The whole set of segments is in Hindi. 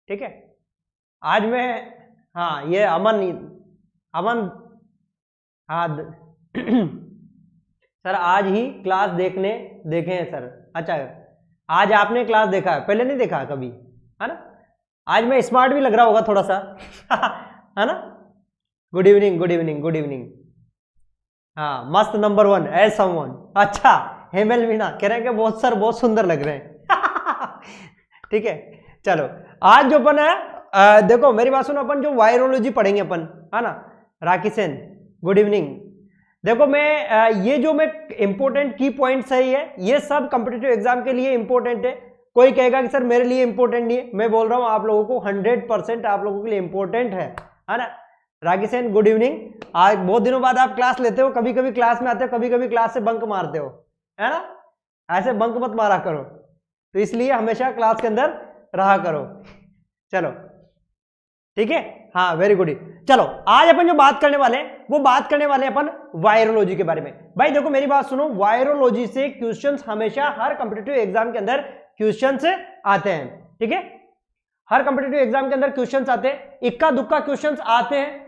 ठीक है। आज मैं, हाँ ये अमन हाँ सर आज ही क्लास देखे हैं सर। अच्छा आज आपने क्लास देखा है, पहले नहीं देखा कभी, है ना। आज मैं स्मार्ट भी लग रहा होगा थोड़ा सा है ना। Good evening good evening good evening. हाँ मस्त नंबर 1 एज समवन। अच्छा हेमल मीना कह रहे हैं कि बहुत सर बहुत सुंदर लग रहे हैं ठीक है चलो आज जो अपन है देखो मेरी बात सुनो, अपन जो वायरोलॉजी पढ़ेंगे अपन, है ना। राखी सेन गुड इवनिंग। देखो मैं ये जो मैं इंपॉर्टेंट की पॉइंट्स है ये सब कॉम्पिटिटिव एग्जाम के लिए इंपॉर्टेंट है। कोई कहेगा कि सर मेरे लिए इंपॉर्टेंट नहीं है, मैं बोल रहा हूं आप लोगों को 100% आप लोगों के लिए इंपॉर्टेंट है ना। राखी सेन गुड इवनिंग। आज बहुत दिनों बाद आप क्लास लेते हो, कभी कभी क्लास में आते हो, कभी कभी क्लास से बंक मारते हो, है ना। ऐसे बंक मत मारा करो, तो इसलिए हमेशा क्लास के अंदर रहा करो। चलो ठीक है, हाँ वेरी गुड। चलो आज अपन जो बात करने वाले हैं वो बात करने वाले अपन वायरोलॉजी के बारे में। भाई देखो मेरी बात सुनो, वायरोलॉजी से क्वेश्चंस हमेशा हर कॉम्पिटिटिव एग्जाम के अंदर क्वेश्चंस आते हैं, ठीक है। हर कॉम्पिटिटिव एग्जाम के अंदर क्वेश्चंस आते हैं, इक्का दुक्का क्वेश्चंस आते हैं,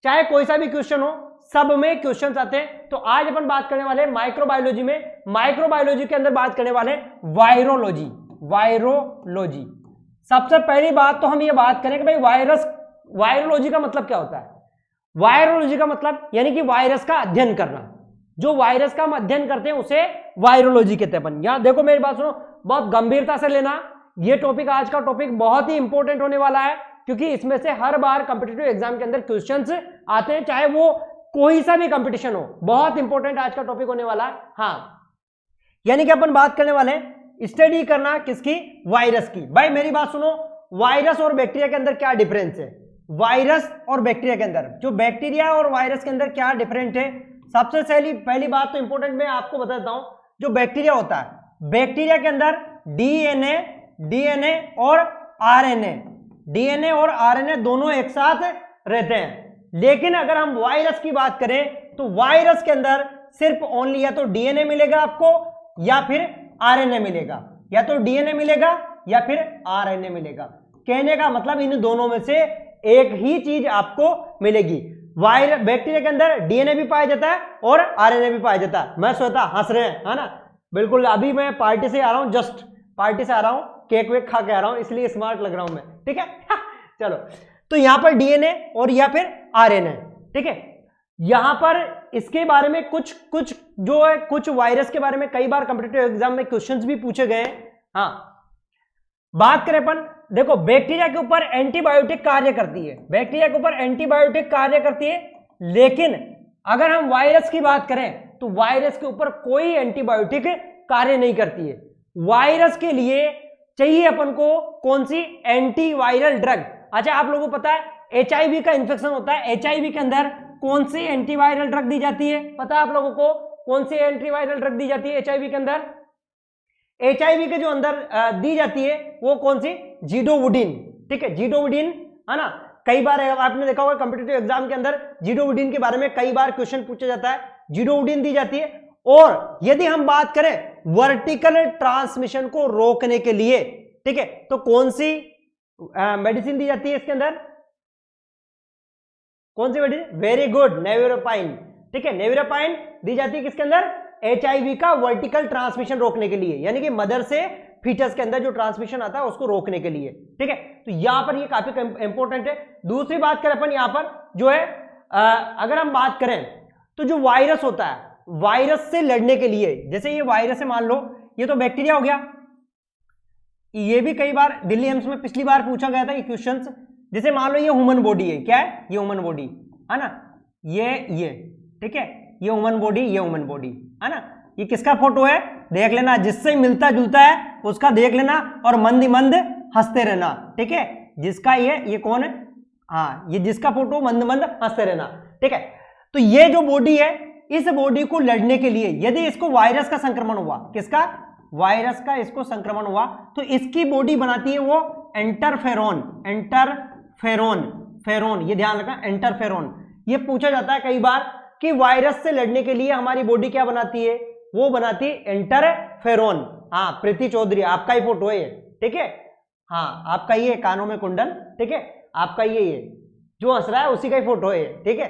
चाहे कोई सा भी क्वेश्चन हो सब में क्वेश्चंस आते हैं। तो आज अपन बात करने वाले माइक्रोबायोलॉजी में, माइक्रोबायोलॉजी के अंदर बात करने वाले वायरोलॉजी। वायरोलॉजी सबसे पहली बात तो हम ये बात करें कि भाई वायरोलॉजी का मतलब क्या होता है। वायरोलॉजी का मतलब यानी कि वायरस का अध्ययन करना। जो वायरस का हम अध्ययन करते हैं उसे वायरोलॉजी कहते हैं अपन। यहां देखो मेरी बात सुनो, बहुत गंभीरता से लेना, ये टॉपिक आज का टॉपिक बहुत ही इंपॉर्टेंट होने वाला है, क्योंकि इसमें से हर बार कॉम्पिटिटिव एग्जाम के अंदर क्वेश्चंस आते हैं, चाहे वो कोई सा भी कंपटीशन हो। बहुत इंपॉर्टेंट आज का टॉपिक होने वाला है। हाँ यानी कि अपन बात करने वाले हैं स्टडी करना किसकी, वायरस की। भाई मेरी बात सुनो, वायरस और बैक्टीरिया के अंदर क्या डिफरेंस है। वायरस और बैक्टीरिया के अंदर, जो बैक्टीरिया और वायरस के अंदर क्या डिफरेंट है। सबसे पहली बात तो इंपॉर्टेंट मैं आपको बता देता हूं, जो बैक्टीरिया होता है, बैक्टीरिया के अंदर डीएनए और आरएनए दोनों एक साथ रहते हैं। लेकिन अगर हम वायरस की बात करें तो वायरस के अंदर सिर्फ ओनली या तो डीएनए मिलेगा आपको या फिर आरएनए मिलेगा, या तो डीएनए मिलेगा या फिर आरएनए मिलेगा। कहने का मतलब इन दोनों में से एक ही चीज आपको मिलेगी। बैक्टीरिया के अंदर डीएनए भी पाया जाता है और आरएनए भी पाया जाता है। मैं सोचता हंस रहे हैं, है ना। बिल्कुल अभी मैं पार्टी से आ रहा हूं, जस्ट पार्टी से आ रहा हूं, केक वेक खा के आ रहा हूं, इसलिए स्मार्ट लग रहा हूं मैं, ठीक है चलो तो यहां पर डीएनए और या फिर आरएनए, ठीक है। यहां पर इसके बारे में कुछ जो है, कुछ वायरस के बारे में कई बार कॉम्पिटिटिव एग्जाम में क्वेश्चंस भी पूछे गए हैं। हाँ बात करें अपन, देखो बैक्टीरिया के ऊपर एंटीबायोटिक कार्य करती है, बैक्टीरिया के ऊपर एंटीबायोटिक कार्य करती है, लेकिन अगर हम वायरस की बात करें तो वायरस के ऊपर कोई एंटीबायोटिक कार्य नहीं करती है। वायरस के लिए चाहिए अपन को कौन सी, एंटीवायरल ड्रग। अच्छा आप लोगों को पता है एचआईवी का इन्फेक्शन होता है, एचआईवी के अंदर कौन सी एंटीवायरल ड्रग दी जाती है, पता है आप लोगों को कौन सी एंटीवायरल ड्रग दी जाती है एचआईवी के अंदर। एचआईवी के जो अंदर दी जाती है वो कौन सी, जीडोवुडिन, ठीक है, जीडोवुडिन, है ना। कई बार आपने देखा होगा कॉम्पिटिटिव एग्जाम के अंदर जीडोवुडिन के बारे में कई बार क्वेश्चन पूछा जाता है, जीडोवुडिन दी जाती है। और यदि हम बात करें वर्टिकल ट्रांसमिशन को रोकने के लिए, ठीक है, तो कौन सी मेडिसिन दी जाती है इसके अंदर, कौन सी मेडिसिन, वेरी गुड, नेविरोपाइन, ठीक है, नेविरोपाइन दी जाती है किसके अंदर, एचआईवी का वर्टिकल ट्रांसमिशन रोकने के लिए, यानी कि मदर से फीटस के अंदर जो ट्रांसमिशन आता है उसको रोकने के लिए, ठीक है। तो यहां पर ये काफी इंपॉर्टेंट है। दूसरी बात करें अपन यहां पर जो है अगर हम बात करें तो जो वायरस होता है, वायरस से लड़ने के लिए, जैसे ये वायरस है, मान लो ये तो बैक्टीरिया हो गया, ये भी कई बार दिल्ली एम्स में पिछली बार पूछा गया था ये क्वेश्चंस। जैसे मान लो ये ह्यूमन बॉडी है, क्या है ये ह्यूमन बॉडी, है ना, ये ठीक है, ये ह्यूमन बॉडी, ये ह्यूमन बॉडी, है ना। ये किसका फोटो है देख लेना, जिससे मिलता जुलता है उसका देख लेना और मंद मंद हंसते रहना, ठीक है। जिसका ये कौन है, हाँ ये जिसका फोटो मंद मंद हंसते रहना, ठीक है। तो ये जो बॉडी है, इस बॉडी को लड़ने के लिए यदि इसको वायरस का संक्रमण हुआ, किसका, वायरस का इसको संक्रमण हुआ, तो इसकी बॉडी बनाती है वो फेरोन, ये ध्यान रखना, एंटरफेरोन। ये पूछा जाता है कई बार कि वायरस से लड़ने के लिए हमारी बॉडी क्या बनाती है, वो बनाती है एंटरफेरोन। हाँ प्रीति चौधरी आपका ही फोटो है ये, ठीक है, हाँ आपका ये कानों में कुंडल, ठीक है, आपका ये जो हंस रहा है उसी का ही फोटो है, ठीक है।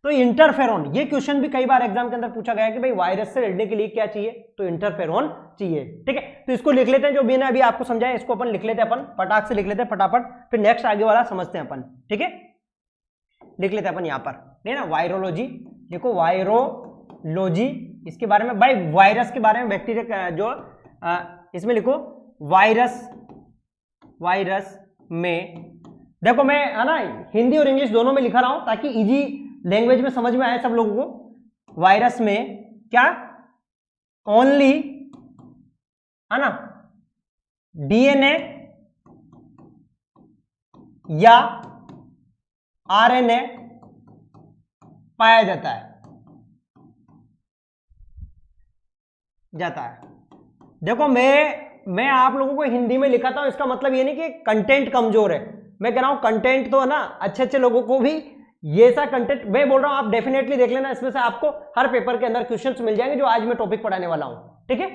तो इंटरफेरोन, ये क्वेश्चन भी कई बार एग्जाम के अंदर पूछा गया है कि भाई वायरस से लड़ने के लिए क्या चाहिए, तो इंटरफेरोन चाहिए, ठीक है। तो इसको लिख लेते हैं, जो मैंने अभी आपको समझाया इसको अपन लिख लेते हैं, अपन फटाक से लिख लेते हैं फटाफट, फिर नेक्स्ट आगे वाला समझते हैं अपन, ठीक है। लिख लेते हैं अपन यहाँ पर, नहीं ना, वायरोलॉजी देखो, वायरोलॉजी इसके बारे में, भाई वायरस के बारे में, बैक्टीरिया जो इसमें लिखो वायरस, वायरस में देखो मैं है ना हिंदी और इंग्लिश दोनों में लिखा रहा हूं ताकि इजी लैंग्वेज में समझ में आए सब लोगों को। वायरस में क्या, ओनली है ना डीएनए या आरएनए पाया जाता है, देखो मैं आप लोगों को हिंदी में लिखाता हूं, इसका मतलब ये नहीं कि कंटेंट कमजोर है, मैं कह रहा हूं कंटेंट तो है ना अच्छे अच्छे लोगों को भी ये सा कंटेंट मैं बोल रहा हूं, आप डेफिनेटली देख लेना, इसमें से आपको हर पेपर के अंदर क्वेश्चंस मिल जाएंगे जो आज मैं टॉपिक पढ़ाने वाला हूं, ठीक है।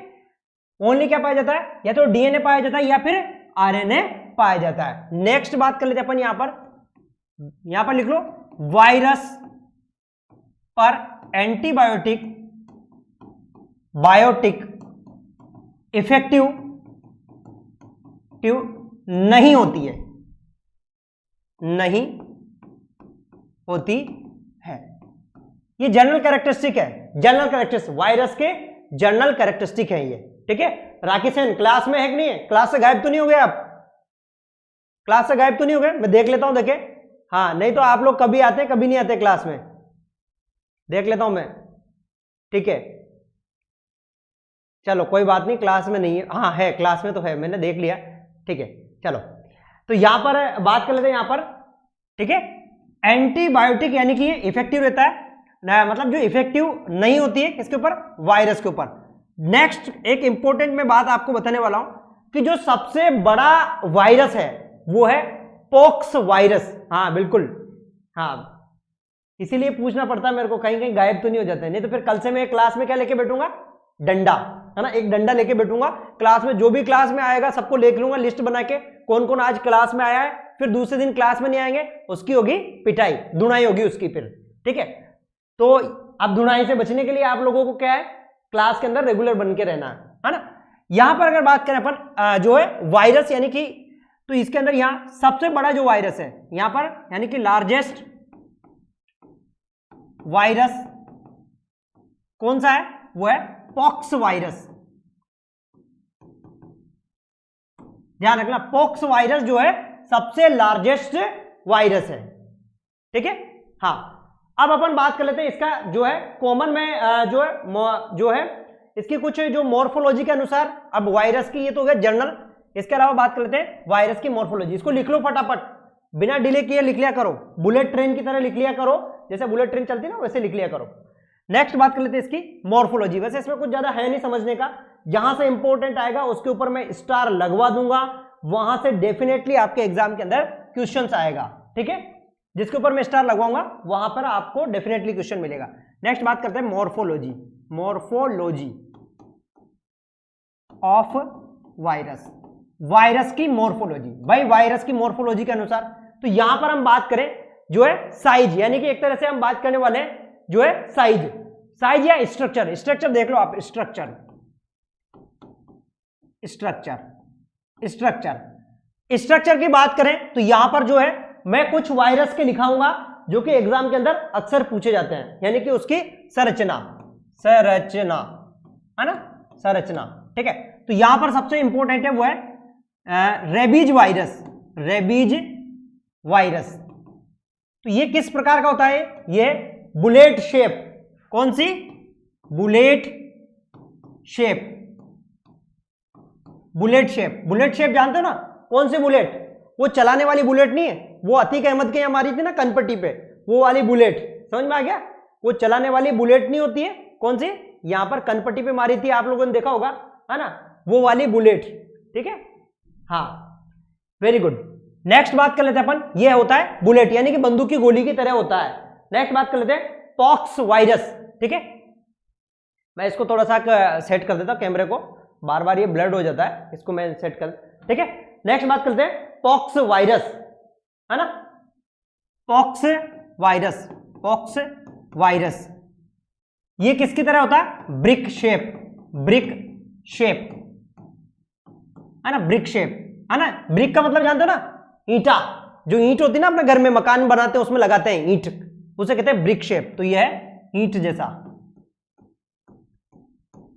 ओनली क्या पाया जाता है, या तो डीएनए पाया जाता है या फिर आरएनए पाया जाता है। नेक्स्ट बात कर लेते हैं अपन, यहां पर लिख लो, वायरस पर एंटीबायोटिक बायोटिक इफेक्टिव नहीं होती है, नहीं होती है, ये जनरल कैरेक्टरिस्टिक है, जनरल कैरेक्टरिस्टिक वायरस के जनरल कैरेक्टरिस्टिक है ये, ठीक है। राकेश सेन क्लास में है कि नहीं है, क्लास से गायब तो नहीं हो गए आप, क्लास से गायब तो नहीं हो गए, मैं देख लेता हूं, देखे हाँ, नहीं तो आप लोग कभी आते कभी नहीं आते क्लास में, देख लेता हूं मैं, ठीक है। चलो कोई बात नहीं, क्लास में नहीं है, हाँ है, क्लास में तो है, मैंने देख लिया, ठीक है। चलो तो यहां पर बात कर लेते हैं, यहां पर ठीक है, एंटीबायोटिक यानी कि ये इफेक्टिव रहता है ना, मतलब जो इफेक्टिव नहीं होती है किसके ऊपर, वायरस के ऊपर। नेक्स्ट एक इंपॉर्टेंट मैं बात आपको बताने वाला हूं कि जो सबसे बड़ा वायरस है वो है पॉक्स वायरस, हाँ बिल्कुल, हाँ इसीलिए पूछना पड़ता है मेरे को, कहीं कहीं गायब तो नहीं हो जाते, नहीं तो फिर कल से मैं क्लास में क्या लेके बैठूंगा, डंडा, है ना, एक डंडा लेके बैठूंगा क्लास में, जो भी क्लास में आएगा सबको देख लूंगा लिस्ट बना के, कौन कौन आज क्लास में आया है, फिर दूसरे दिन क्लास में नहीं आएंगे उसकी होगी पिटाई, धुनाई होगी उसकी फिर, ठीक है। तो अब धुनाई से बचने के लिए आप लोगों को क्या है, क्लास के अंदर रेगुलर बन के रहना है ना। यहां पर अगर बात करें अपन जो है वायरस यानी कि, तो इसके अंदर यहां सबसे बड़ा जो वायरस है यहां पर, यानी कि लार्जेस्ट वायरस कौन सा है, वो है पॉक्स वायरस, ध्यान रखना, पॉक्स वायरस जो है सबसे लार्जेस्ट वायरस है, ठीक है। हाँ अब अपन बात कर लेते हैं इसका जो है कॉमन में जो है इसकी कुछ जो मॉर्फोलॉजी के अनुसार, अब वायरस की ये तो हो गया जनरल, इसके अलावा बात कर लेते हैं वायरस की मॉर्फोलॉजी, इसको लिख लो फटाफट, बिना डिले किए लिख लिया करो, बुलेट ट्रेन की तरह लिख लिया करो, जैसे बुलेट ट्रेन चलती है ना वैसे लिख लिया करो। नेक्स्ट बात कर लेते हैं इसकी मॉर्फोलॉजी, वैसे इसमें कुछ ज्यादा है नहीं समझने का, जहां से इंपॉर्टेंट आएगा उसके ऊपर मैं स्टार लगवा दूंगा, वहां से डेफिनेटली आपके एग्जाम के अंदर क्वेश्चंस आएगा, ठीक है, जिसके ऊपर मैं स्टार लगवाऊंगा वहां पर आपको डेफिनेटली क्वेश्चन मिलेगा। नेक्स्ट बात करते हैं morphology, morphology of virus, virus की मॉर्फोलॉजी, भाई वायरस की मॉर्फोलॉजी के अनुसार, तो यहां पर हम बात करें जो है साइज, यानी कि एक तरह से हम बात करने वाले हैं जो है साइज, साइज या स्ट्रक्चर, स्ट्रक्चर देख लो आप, स्ट्रक्चर स्ट्रक्चर स्ट्रक्चर स्ट्रक्चर की बात करें तो यहां पर जो है मैं कुछ वायरस के लिखाऊंगा जो कि एग्जाम के अंदर अक्सर पूछे जाते हैं, यानी कि उसकी संरचना, संरचना है ना, संरचना, ठीक है। तो यहां पर सबसे इंपॉर्टेंट है वो है रेबीज वायरस, रेबीज वायरस, तो ये किस प्रकार का होता है, ये बुलेट शेप, कौन सी, bullet shape, bullet shape, bullet shape जानते हो ना, कौन सी बुलेट, वो चलाने वाली बुलेट नहीं है, वो अतीक अहमद के यहाँ मारी थी ना कनपट्टी पे, वो वाली बुलेट, समझ में आ गया, वो चलाने वाली बुलेट नहीं होती है, कौन सी, यहां पर कनपट्टी पे मारी थी, आप लोगों ने देखा होगा, है ना, वो वाली बुलेट, ठीक है, हाँ वेरी गुड। नेक्स्ट बात कर लेते हैं अपन, ये होता है बुलेट, यानी कि बंदूक की गोली की तरह होता है। नेक्स्ट बात कर लेते हैं पॉक्स वायरस, ठीक है, मैं इसको थोड़ा सा सेट कर देता हूं कैमरे को, बार बार ये ब्लड हो जाता है, इसको मैं सेट कर, ठीक है। नेक्स्ट बात करते हैं पॉक्स वायरस, है ना, पॉक्स वायरस। पॉक्स वायरस ये किसकी तरह होता है, ब्रिक शेप, ब्रिक शेप, है ना, ब्रिक शेप, है ना। ब्रिक का मतलब जानते हो ना, ईंटा, जो ईंट होती है ना अपने घर में मकान बनाते हैं उसमें लगाते हैं ईंट, उसे कहते हैं ब्रिक शेप। तो ये है ईंट जैसा,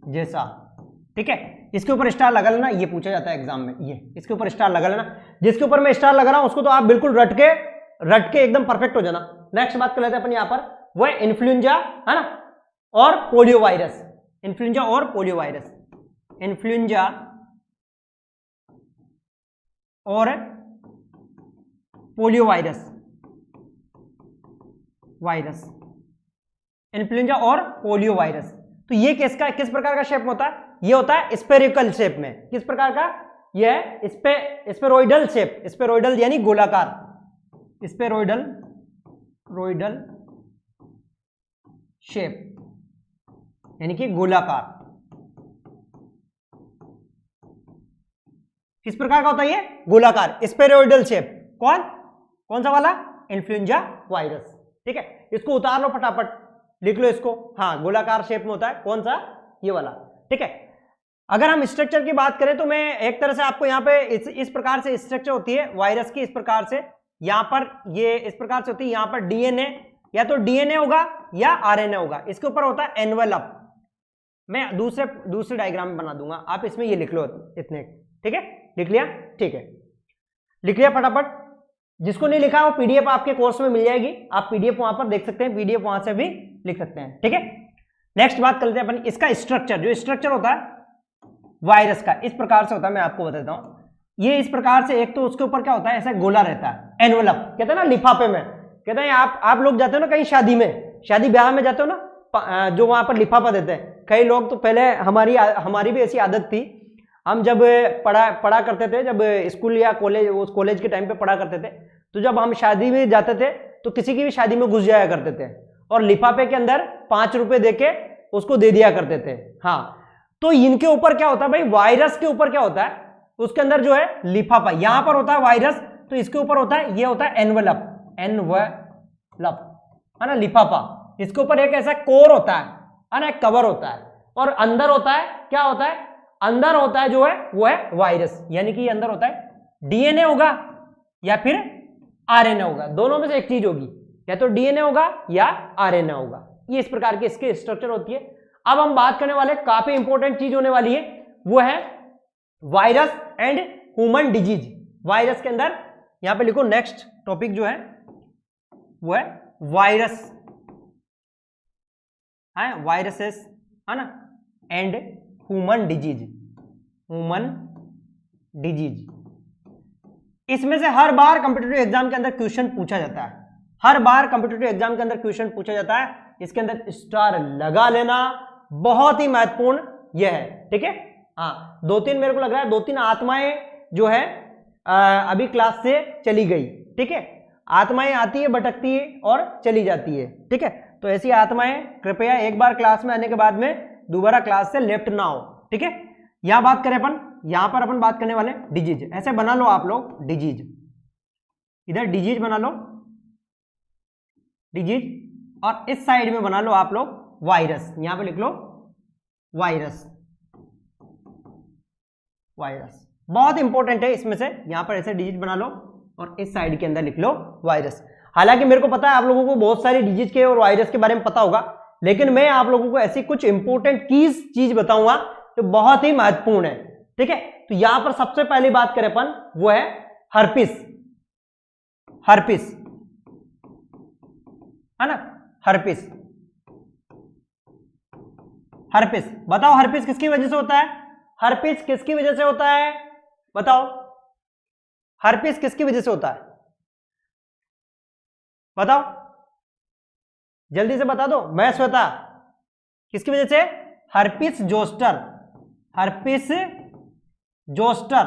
जैसा, ठीक है। इसके ऊपर स्टार लगा लेना, ये पूछा जाता है एग्जाम में, ये इसके ऊपर स्टार लगा लेना। जिसके ऊपर मैं स्टार लगा रहा हूं उसको तो आप बिल्कुल रट के एकदम परफेक्ट हो जाना। नेक्स्ट बात कर लेते हैं अपन यहां पर, वो है इन्फ्लुएंजा, है ना, और पोलियो वायरस। इन्फ्लुएंजा और पोलियो वायरस, इन्फ्लुएंजा और पोलियो वायरस, वायरस, इन्फ्लुएंजा और पोलियो वायरस। तो ये किस प्रकार का शेप में होता है, ये होता है स्फेरिकल शेप में। किस प्रकार का, ये है स्फेरोइडल शेप, स्फेरोइडल यानी गोलाकार, स्फेरोइडल, रोइडल शेप यानी कि गोलाकार। किस प्रकार का होता है ये, गोलाकार, स्फेरोइडल शेप। कौन सा वाला, इन्फ्लुएंजा वायरस, ठीक है। इसको उतार लो फटाफट, लिख लो इसको, हाँ गोलाकार शेप में होता है, कौन सा, ये वाला, ठीक है। अगर हम स्ट्रक्चर की बात करें तो मैं एक तरह से आपको यहाँ पे इस प्रकार से स्ट्रक्चर होती है वायरस की, इस प्रकार से, यहाँ पर ये इस प्रकार से होती है, यहाँ पर डीएनए, या तो डीएनए होगा या आरएनए होगा, इसके ऊपर होता है एनवेलप। मैं दूसरे डायग्राम में बना दूंगा, आप इसमें ये लिख लो इतने, ठीक है, लिख लिया, ठीक है, लिख लिया फटाफट। जिसको नहीं लिखा वो पीडीएफ आपके कोर्स में मिल जाएगी, आप पीडीएफ वहां पर देख सकते हैं, पीडीएफ वहां से भी लिख सकते हैं, ठीक है। नेक्स्ट बात कर लेते हैं अपन इसका स्ट्रक्चर, जो स्ट्रक्चर होता है वायरस का इस प्रकार से होता है, मैं आपको बताता हूं। ये इस प्रकार से, एक तो उसके ऊपर क्या होता है, ऐसा गोला रहता है, एनवेलप कहते हैं ना, लिफाफे में कहते हैं। आप लोग जाते हो ना कहीं शादी में, शादी ब्याह में जाते हो ना, जो वहां पर लिफाफा देते हैं कई लोग, तो पहले हमारी भी ऐसी आदत थी, हम जब पढ़ा करते थे, जब स्कूल या कॉलेज के टाइम पे पढ़ा करते थे, तो जब हम शादी में जाते थे तो किसी की भी शादी में घुस जाया करते थे और लिफाफे के अंदर 5 रुपए देके उसको दे दिया करते थे। हाँ, तो इनके ऊपर क्या होता है भाई, वायरस के ऊपर क्या होता है, उसके अंदर जो है लिफाफा, यहां पर होता है वायरस, तो इसके ऊपर होता है, ये होता है एनवेलप, है ना, लिफाफा। इसके ऊपर एक ऐसा कोर होता है ना, एक कवर होता है, और अंदर होता है, क्या होता है, अंदर होता है जो है वो है वायरस, यानी कि अंदर होता है डीएनए होगा या फिर आरएनए होगा, दोनों में से एक चीज होगी, या तो डीएनए होगा या आरएनए होगा। ये इस प्रकार की इसकी स्ट्रक्चर होती है। अब हम बात करने वाले काफी इंपॉर्टेंट चीज होने वाली है, वो है virus and human disease. Virus के अंदर यहां पे लिखो, नेक्स्ट टॉपिक जो है वो है वायरस, है वायरसेस, है ना, and human disease, human disease. इसमें से हर बार कंपटीटिव एग्जाम के अंदर क्वेश्चन पूछा जाता है, हर बार कंपटीटिव एग्जाम के अंदर क्वेश्चन पूछा जाता है, इसके अंदर स्टार लगा लेना, बहुत ही महत्वपूर्ण यह है, ठीक है। हाँ, 2-3 मेरे को लग रहा है 2-3 आत्माएं जो है अभी क्लास से चली गई, ठीक है। आत्माएं आती है, भटकती है और चली जाती है, ठीक है। तो ऐसी आत्माएं कृपया एक बार क्लास में आने के बाद में दोबारा क्लास से लेफ्ट ना हो, ठीक है। यहां बात करें अपन, यहां पर अपन बात करने वाले डिजीज, ऐसे बना लो आप लोग डिजीज, इधर डिजीज बना लो, डिजीज, और इस साइड में बना लो आप लोग वायरस, यहां पे लिख लो वायरस, वायरस बहुत इंपॉर्टेंट है इसमें से, यहां पर ऐसे डिजीज बना लो और इस साइड के अंदर लिख लो वायरस। हालांकि मेरे को पता है आप लोगों को बहुत सारी डिजीज के और वायरस के बारे में पता होगा, लेकिन मैं आप लोगों को ऐसी कुछ इंपॉर्टेंट कीज चीज बताऊंगा जो बहुत ही महत्वपूर्ण है, ठीक है। तो यहां पर सबसे पहली बात करें अपन, वो है हर्पिस, हर्पिस, है ना, हर्पिस, हर्पिस। बताओ हर्पिस किसकी वजह से होता है, हर्पिस किसकी वजह से होता है, बताओ हर्पिस किसकी वजह से होता है, बताओ जल्दी से बता दो। मैं श्वेता, किसकी वजह से, हर्पिस जोस्टर, हर्पिस जोस्टर,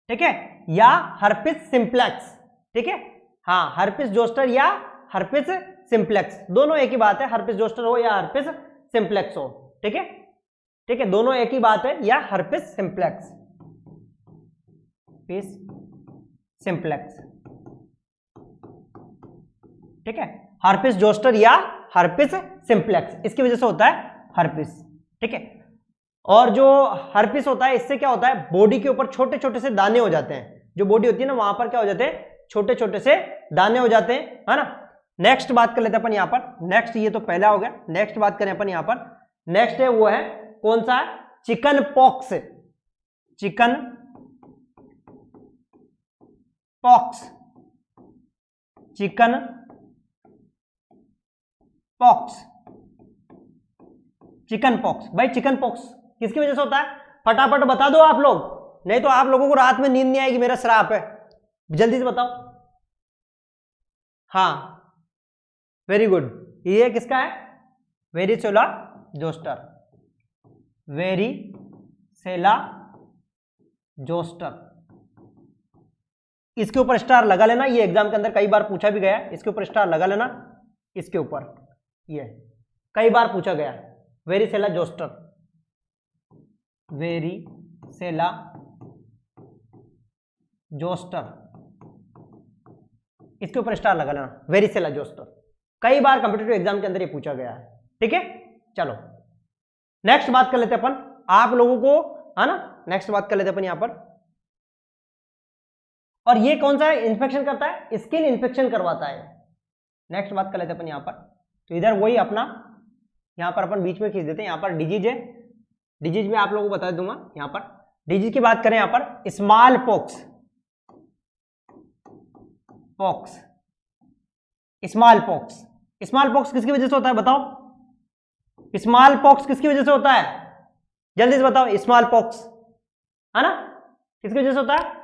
ठीक है, या हर्पिस सिंप्लेक्स, ठीक है। हाँ, हर्पिस जोस्टर या हर्पिस सिंप्लेक्स, दोनों एक ही बात है, हर्पिस जोस्टर हो या हर्पिस सिंप्लेक्स हो, ठीक है, ठीक है, दोनों एक ही बात है, या हर्पिस सिंप्लेक्स, हर्पिस सिंप्लेक्स, ठीक है, हर्पिस जोस्टर या हर्पिस सिंप्लेक्स, इसकी वजह से होता है हर्पिस, ठीक है। और जो हर्पिस होता है इससे क्या होता है, बॉडी के ऊपर छोटे छोटे से दाने हो जाते हैं, जो बॉडी होती है ना वहां पर क्या हो जाते हैं, छोटे छोटे से दाने हो जाते हैं, है ना। नेक्स्ट बात कर लेते हैं अपन यहां पर, नेक्स्ट ये तो पहला हो गया, नेक्स्ट बात करें अपन यहां पर, नेक्स्ट है वो है कौन सा, chicken pox, chicken pox, chicken pox, chicken pox. भाई चिकन पॉक्स किसकी वजह से होता है, फटाफट बता दो आप लोग, नहीं तो आप लोगों को रात में नींद नहीं आएगी, मेरा श्राप है, जल्दी से बताओ। हाँ वेरी गुड, ये किसका है, वेरिसेला जोस्टर, वेरिसेला जोस्टर, इसके ऊपर स्टार लगा लेना, ये एग्जाम के अंदर कई बार पूछा भी गया, इसके ऊपर स्टार लगा लेना, इसके ऊपर ये कई बार पूछा गया, वेरिसेला जोस्टर, वेरिसेला जोस्टर, इसके ऊपर स्टार लगा लेना, वेरिसेला जोस्टर, कई बार कॉम्पिटिटिव एग्जाम के अंदर ये पूछा गया है, ठीक है। चलो नेक्स्ट बात कर लेते हैं अपन, आप लोगों को है ना, नेक्स्ट बात कर लेते हैं अपन यहां पर, और ये कौन सा इंफेक्शन करता है, स्किन इंफेक्शन करवाता है। नेक्स्ट बात कर लेते हैं अपन यहां पर, तो इधर वही अपना यहां पर अपन बीच में खींच देते हैं, यहां पर डिजीज है, डिजीज में आप लोगों को बता दूंगा, यहां पर डिजीज की बात करें, यहां पर small pox, pox, small pox, small pox किसकी वजह से होता है बताओ, स्मॉल पॉक्स किसकी वजह से होता है, जल्दी से बताओ, स्मॉल पॉक्स है ना, किसकी वजह से होता है,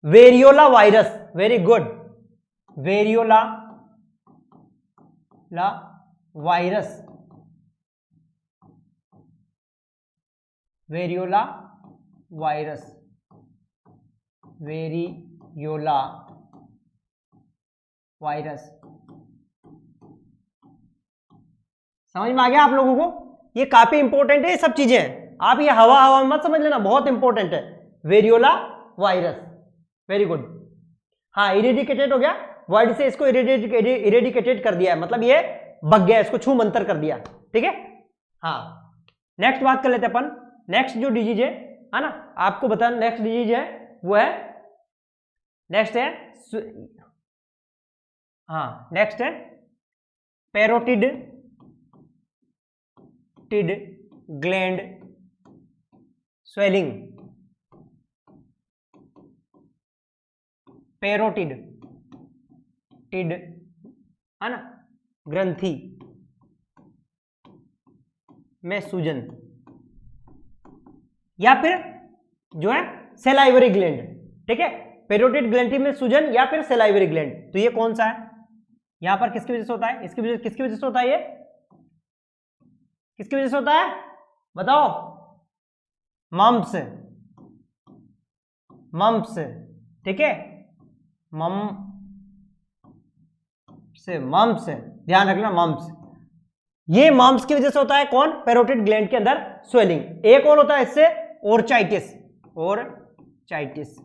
variola virus, very good, variola virus, variola virus, variola virus, समझ में आ गया आप लोगों को, ये काफी इंपॉर्टेंट है ये सब चीजें, आप ये हवा हवा मत समझ लेना, बहुत इंपॉर्टेंट है, वेरियोला वायरस, वेरी गुड। हाँ इरेडिकेटेड हो गया, वर्ड से इसको इरेडिकेटेड कर दिया है, मतलब ये भग गया, इसको छू मंतर कर दिया, ठीक है। हाँ नेक्स्ट बात कर लेते हैं अपन, नेक्स्ट जो डिजीज है ना, आपको बता, नेक्स्ट डिजीज है वो है, नेक्स्ट है हाँ नेक्स्ट है पैरोटिड ग्लैंड स्वेलिंग, पैरोटिड है ना, ग्रंथि में सूजन, या फिर जो है सेलाइवरी ग्लैंड, ठीक है, पैरोटिड ग्लैंड में सूजन या फिर सेलाइवरी ग्लैंड, तो ये कौन सा है, यहां पर किसकी वजह से होता है, इसकी वजह, किसकी वजह से होता है, ये किसकी वजह से होता है बताओ, मम्प्स, मम्प्स, ठीक है, मम्प्स, ध्यान रखना मम्प्स, ये मम्प्स की वजह से होता है कौन, पैरोटिड ग्लैंड के अंदर स्वेलिंग। एक और होता है इससे ओरचाइटिस, ओरचाइटिस,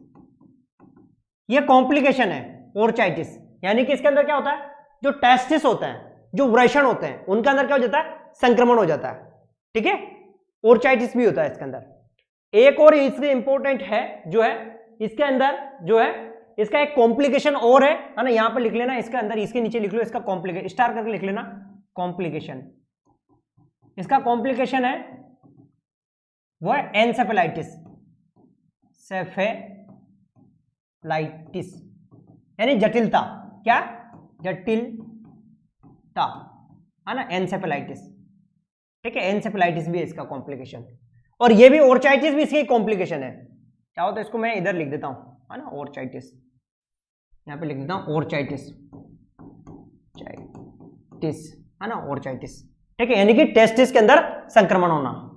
ये कॉम्प्लिकेशन है ओरचाइटिस, यानी कि इसके अंदर क्या होता है, जो टेस्टिस होते हैं, जो वृषण होते हैं, उनके अंदर क्या हो जाता है, संक्रमण हो जाता है, ठीक है, ओरचाइटिस भी होता है इसके अंदर। एक और इससे इंपॉर्टेंट है जो है, इसके अंदर जो है इसका एक कॉम्प्लिकेशन और है ना, यहां पर लिख लेना, इसके अंदर इसके नीचे लिख लो, इसका कॉम्प्लिकेशन स्टार करके लिख लेना, कॉम्प्लिकेशन, इसका कॉम्प्लिकेशन है वो है एनसेफेलाइटिस, सेफेलाइटिस यानी जटिलता, क्या जटिलता है ना, एनसेफेलाइटिस, ठीक है, एनसेफेलाइटिस भी है इसका कॉम्प्लिकेशन, और ये भी ओरचाइटिस भी इसकी कॉम्प्लिकेशन है। चाहो तो इसको मैं इधर लिख देता हूं, है ना, ओरचाइटिस, यहां पे लिख देता हूं ओरचाइटिस, चाइटिस है ना, ओरचाइटिस, ठीक है, यानी कि टेस्टिस के अंदर संक्रमण होना,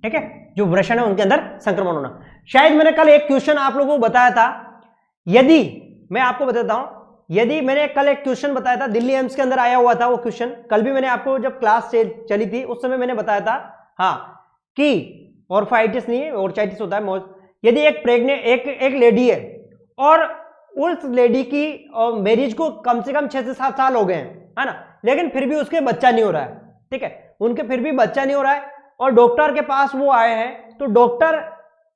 ठीक है, जो वृषण है उनके अंदर संक्रमण होना। शायद मैंने कल एक क्वेश्चन आप लोगों को बताया था, यदि मैं आपको बताता हूं, यदि मैंने कल एक क्वेश्चन बताया था, दिल्ली एम्स के अंदर आया हुआ था वो क्वेश्चन, कल भी मैंने आपको जब क्लास चली थी उस समय मैंने बताया था, हाँ, कि ऑर्फाइटिस नहीं है, ओर्चाइटिस होता है यदि एक प्रेग्नेंट एक लेडी है और उस लेडी की मैरिज को कम से कम 6 से 7 साल हो गए हैं, है ना, लेकिन फिर भी उसके बच्चा नहीं हो रहा है, ठीक है, उनके फिर भी बच्चा नहीं हो रहा है और डॉक्टर के पास वो आए हैं, तो डॉक्टर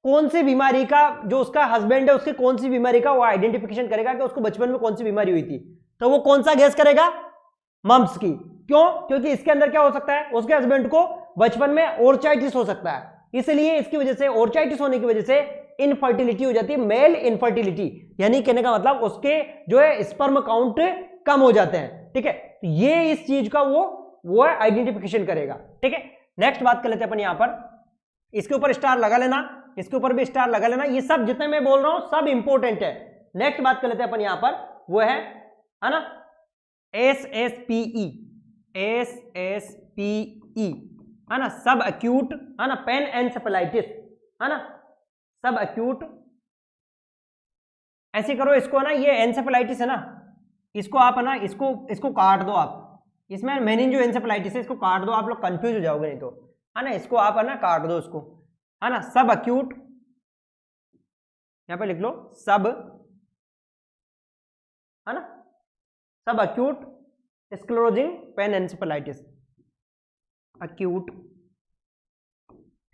कौन सी बीमारी का, जो उसका हस्बैंड है उसकी कौन सी बीमारी का वो आइडेंटिफिकेशन करेगा कि उसको बचपन में कौन सी बीमारी हुई थी, तो वो कौन सा गैस करेगा, मम्स की। क्यों? क्योंकि इसके अंदर क्या हो सकता है, उसके हस्बैंड को बचपन में ओर्चाइटिस हो सकता है, इसलिए इसकी वजह से, ओर्चाइटिस होने की वजह से इनफर्टिलिटी हो जाती है, मेल इनफर्टिलिटी, यानी कहने का मतलब उसके जो है स्पर्म काउंट कम हो जाते हैं, ठीक है। तो ये इस चीज का वो आइडेंटिफिकेशन करेगा, ठीक है। नेक्स्ट बात कर लेते हैं अपन यहां पर, इसके ऊपर स्टार लगा लेना, इसके ऊपर भी स्टार लगा लेना, ये सब जितने मैं बोल रहा हूं सब इंपॉर्टेंट है। नेक्स्ट बात कर लेते हैं अपन यहां पर, वो है ना SSPE, है ना, सब एक्यूट, है ना, पेन एनसेफेलाइटिस, है ना, सब एक्यूट, ऐसे करो इसको, है ना, ये एनसेफेलाइटिस है ना, इसको आप, है ना, इसको काट दो आप, इसमें मेनिंजो एनसेफेलाइटिस है, इसको काट दो, आप लोग कंफ्यूज हो जाओगे नहीं तो, है ना, इसको आप, है ना, काट दो इसको, है ना, सब एक्यूट, यहां पे लिख लो सब, है ना, subacute sclerosing panencephalitis, acute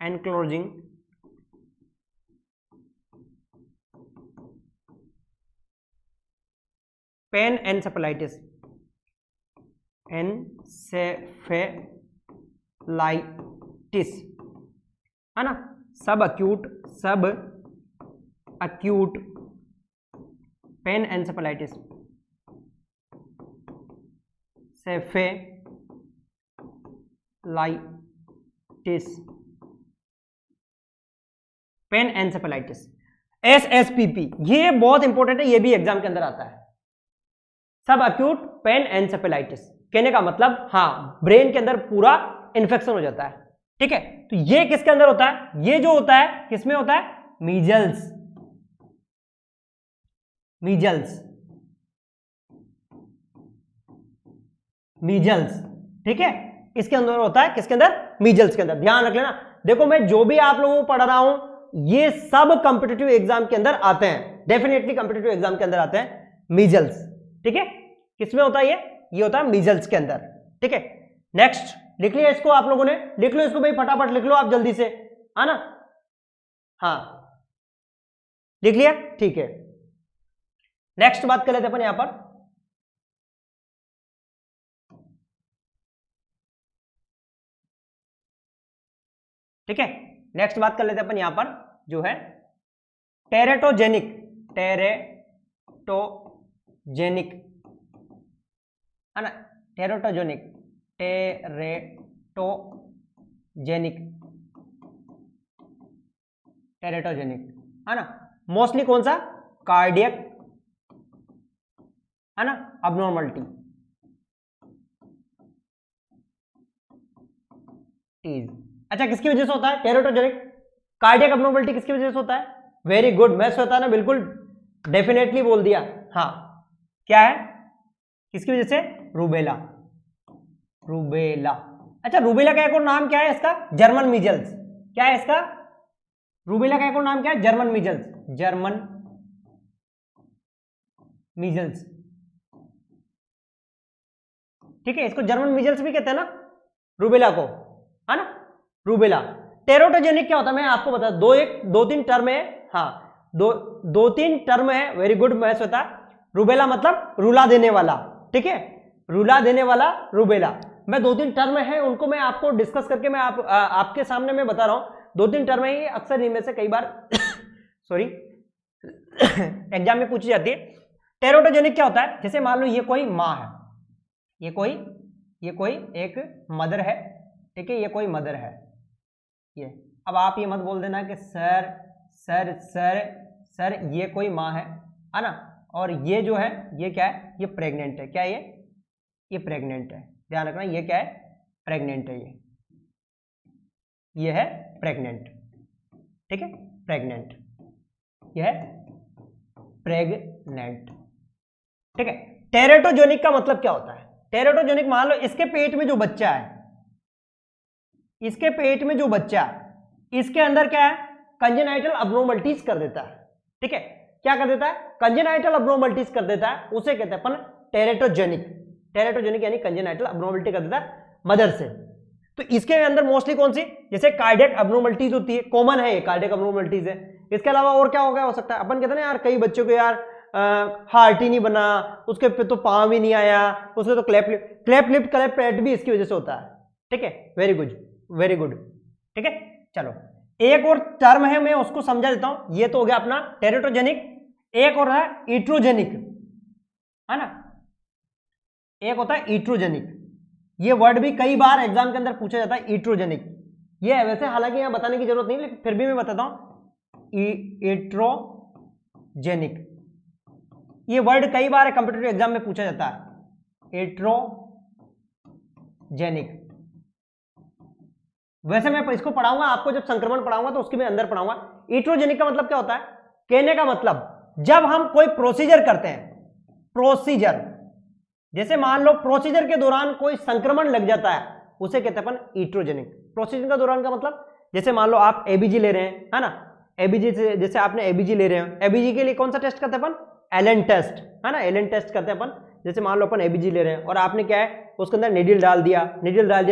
enclosing panencephalitis, encephalitis, है ना, subacute panencephalitis, cephalitis, panencephalitis, SSPP, ये बहुत इंपॉर्टेंट है, ये भी एग्जाम के अंदर आता है, सब एक्यूट पेन एनसेफेलाइटिस, कहने का मतलब हाँ, ब्रेन के अंदर पूरा इन्फेक्शन हो जाता है, ठीक है। तो ये किसके अंदर होता है, ये जो होता है किसमें होता है, मीजल्स, ठीक है, इसके अंदर होता है, किसके अंदर, मीजल्स के अंदर, ध्यान रख लेना। देखो मैं जो भी आप लोगों को पढ़ा रहा हूं ये सब कॉम्पिटिटिव एग्जाम के अंदर आते हैं, डेफिनेटली कॉम्पिटिटिव एग्जाम के अंदर आते हैं मीजल्स, ठीक है, किसमें होता है ये होता है मीजल्स के अंदर, ठीक है। नेक्स्ट लिख लिया इसको, आप लोगों ने लिख लो इसको भाई, फटाफट लिख लो आप जल्दी से, है ना, हाँ लिख लिया, ठीक है। नेक्स्ट बात कर लेते हैं अपन यहां पर, ठीक है, नेक्स्ट बात कर लेते हैं अपन यहां पर, जो है टेरेटोजेनिक, है ना, टेरेटोजेनिक, है ना, मोस्टली कौन सा, कार्डियक, है ना, अबनॉर्मलिटी, अच्छा किसकी वजह से होता है टेरेटोजेनिक कार्डियक अबनॉर्मलिटी, किसकी वजह से होता है, वेरी गुड, मैं श्वेता ने बिल्कुल डेफिनेटली बोल दिया, हाँ क्या है, किसकी वजह से, रूबेला, अच्छा रूबेला का एक और नाम क्या है इसका, जर्मन मीजल्स, क्या है इसका, रूबेला का एक और नाम क्या है, जर्मन मीजल्स, ठीक है, इसको जर्मन मीजल्स भी कहते हैं ना, रूबेला को, है ना, रूबेला। टेरेटोजेनिक क्या होता है मैं आपको बता, दो तीन टर्म है, हाँ दो तीन टर्म है, वेरी गुड, मैं सोता, रूबेला मतलब रूला देने वाला, ठीक है, रूला देने वाला रूबेला, मैं 2-3 टर्म है उनको मैं आपको डिस्कस करके मैं आपके सामने मैं बता रहा हूं, 2-3 टर्म ही अक्सर इनमें से कई बार सॉरी एग्जाम में पूछी जाती है। टेरेटोजेनिक क्या होता है, जैसे मान लो ये कोई माँ है, ये कोई एक मदर है, ठीक है, ये कोई मदर है, ये, अब आप ये मत बोल देना कि सर सर सर सर ये कोई माँ है ना, और ये जो है ये क्या है, ये प्रेग्नेंट है, क्या ये प्रेग्नेंट है, ध्यान रखना ये क्या है, प्रेग्नेंट है, ये है प्रेग्नेंट, ठीक है, प्रेग्नेंट, ये है प्रेग्नेंट, ठीक है। टेरेटोजेनिक का मतलब क्या होता है, टेरेटोजेनिक मान लो इसके पेट में जो बच्चा है, इसके पेट में जो बच्चा इसके अंदर क्या है, कंजेनाइटल अब्नॉर्मलिटीज कर देता है। ठीक है, क्या कर देता है, कंजेनाइटल अब्नॉर्मलिटीज कर देता है, उसे कहते हैं अपन टेरेटोजेनिक। टेरेटोजेनिक यानी कंजेनाइटल अब्नॉर्मलिटी कर देता है मदर से। तो इसके अंदर मोस्टली कौन सी, जैसे कार्डियक अब्नॉर्मलिटीज होती है, कॉमन है ये कार्डियक अब्नॉर्मलिटीज है। इसके अलावा और क्या हो सकता है, अपन कहते हैं ना यार कई बच्चों को यार हार्ट ही नहीं बना, उसके पे तो पाँव ही नहीं आया, उसके तो क्लैप लिफ्ट क्लैप पैट भी इसकी वजह से होता है। ठीक है, वेरी गुड वेरी गुड। ठीक है, चलो एक और टर्म है, मैं उसको समझा देता हूं। ये तो हो गया अपना टेरेटोजेनिक, एक और है ईट्रोजेनिक, है ना, एक होता है ईट्रोजेनिक। ये वर्ड भी कई बार एग्जाम के अंदर पूछा जाता है, ईट्रोजेनिक। ये है वैसे, हालांकि यहां बताने की जरूरत नहीं, लेकिन फिर भी मैं बताता हूं, ईट्रोजेनिक। ये वर्ड कई बार कॉम्पिटिटिव एग्जाम में पूछा जाता है, ईट्रोजेनिक। वैसे मैं इसको पढ़ाऊंगा आपको, जब संक्रमण पढ़ाऊंगा तो उसके मैं अंदर पढ़ाऊंगा। ईट्रोजेनिक का मतलब क्या होता है, कहने का मतलब जब हम कोई प्रोसीजर करते हैं, प्रोसीजर, जैसे मान लो प्रोसीजर के दौरान कोई संक्रमण लग जाता है, उसे कहते हैं अपन ईट्रोजेनिक। प्रोसीजर के दौरान का मतलब, जैसे मान लो आप एबीजी ले रहे हैं, है ना, एबीजी से, जैसे आपने एबीजी ले रहे हैं, एबीजी के लिए कौन सा टेस्ट करते हैं अपन, एलन टेस्ट, है ना, एलन टेस्ट करते हैं अपन। जैसे मान लो अपन एबीजी ले रहे हैं और आपने क्या है उसके अंदर नीडल डाल दिया,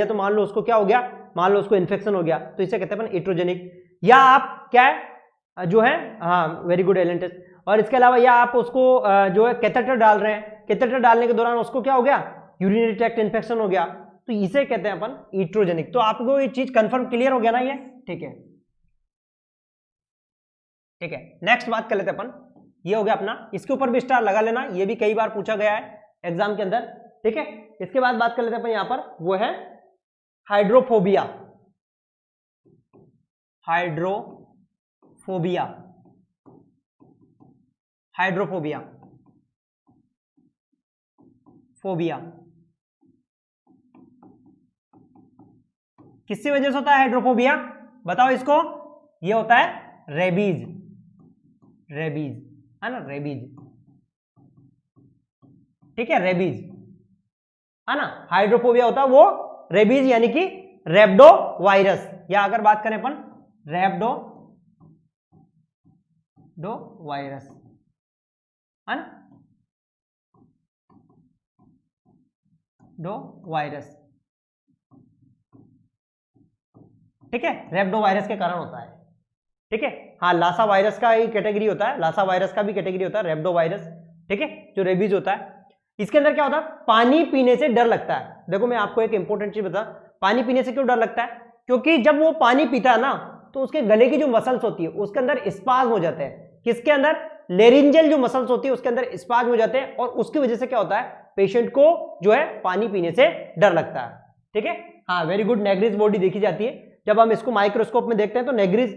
तो मान लो उसको क्या हो गया, मान लो उसको इन्फेक्शन हो गया, तो इसे कहते हैं अपन ईट्रोजेनिक। या आप क्या है जो है, हाँ वेरी गुड, एलन टेस्ट। और इसके अलावा या आप उसको जो है कैथेटर डाल रहे हैं, कैथेटर डालने के दौरान उसको क्या हो गया, यूरिनरी ट्रैक्ट इन्फेक्शन हो गया, तो इसे कहते हैं अपन ईट्रोजेनिक। तो आपको ये चीज कंफर्म क्लियर हो गया ना ये, ठीक है। ठीक है, नेक्स्ट बात कर लेते हैं अपन, ये हो गया अपना, इसके ऊपर भी स्टार लगा लेना, ये भी कई बार पूछा गया है एग्जाम के अंदर। ठीक है, इसके बाद बात कर लेते हैं अपन यहां पर, वो है हाइड्रोफोबिया। हाइड्रोफोबिया, हाइड्रोफोबिया, फोबिया किसकी वजह से होता है हाइड्रोफोबिया, बताओ इसको। ये होता है रेबीज, रेबीज, है ना, रेबीज। ठीक है, रेबीज, है ना, हाइड्रोफोबिया होता है वो रेबीज यानी कि रेब्डो वायरस, या अगर बात करें अपन रेब्डो वायरस, है ना, वायरस। ठीक है, रेब्डो वायरस के कारण होता है। ठीक है, हाँ लासा वायरस का ही कैटेगरी होता है, लासा वायरस का भी कैटेगरी होता है रेब्डो वायरस। ठीक है, जो रेबीज होता है, इसके अंदर क्या होता है, पानी पीने से डर लगता है। देखो मैं आपको एक इंपॉर्टेंट चीज बता, पानी पीने से क्यों डर लगता है, क्योंकि जब वो पानी पीता है ना, तो उसके गले की जो मसल्स होती है उसके अंदर स्पाज्म हो जाते हैं। किसके अंदर, लेरिंजल जो मसल्स होती है उसके अंदर स्पाज्म हो जाते हैं, और उसकी वजह से क्या होता है, पेशेंट को जो है पानी पीने से डर लगता है। ठीक है, हाँ वेरी गुड, नेग्रिस बॉडी देखी जाती है, जब हम इसको माइक्रोस्कोप में देखते हैं तो नेग्रिस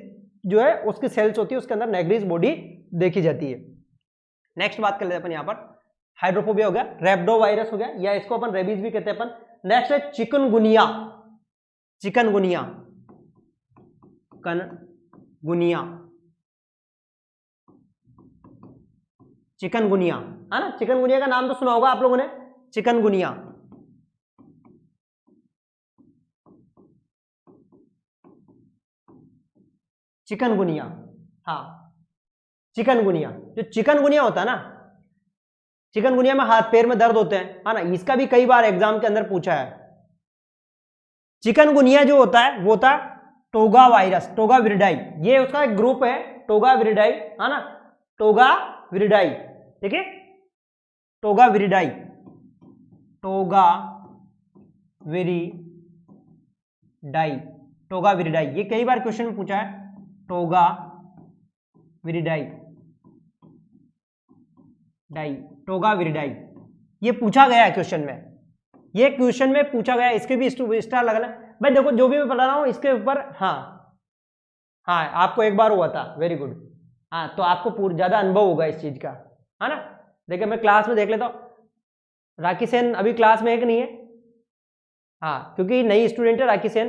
जो है उसकी सेल्स होती है, उसके अंदर नेग्रिस बॉडी देखी जाती है। नेक्स्ट बात कर लेते हैं अपन यहां पर, हाइड्रोफोबिया हो गया, रेब्डो वायरस हो गया, या इसको अपन रेबीज भी कहते हैं अपन। नेक्स्ट है चिकनगुनिया, चिकनगुनिया, कनगुनिया, चिकनगुनिया, है ना, चिकनगुनिया का नाम तो सुना होगा आप लोगों ने, चिकनगुनिया। चिकनगुनिया, हाँ चिकनगुनिया, जो चिकनगुनिया होता है ना, चिकनगुनिया में हाथ पैर में दर्द होते हैं, है ना, इसका भी कई बार एग्जाम के अंदर पूछा है। चिकनगुनिया जो होता है वो होता है टोगा वायरस, टोगा विरिडाई, ये उसका एक ग्रुप है, टोगा विरिडाई, है ना, टोगा विरिडाई। ठीक है, टोगा विरिडाई, टोगा विरिडाई, टोगा विरिडाई, ये कई बार क्वेश्चन में पूछा है, टोगा विरिडाई, डाई, टोगा विरिडाई, ये पूछा गया है क्वेश्चन में, ये क्वेश्चन में पूछा गया है, इसके भी स्टार लगाना भाई। देखो जो भी मैं पढ़ा रहा हूं इसके ऊपर, हाँ हाँ आपको एक बार हुआ था, वेरी गुड, हाँ तो आपको पूरा ज्यादा अनुभव होगा इस चीज का, है ना। देखिए मैं क्लास में देख लेता हूँ, राखी सेन अभी क्लास में है कि नहीं है, हाँ क्योंकि नई स्टूडेंट है राखी सेन,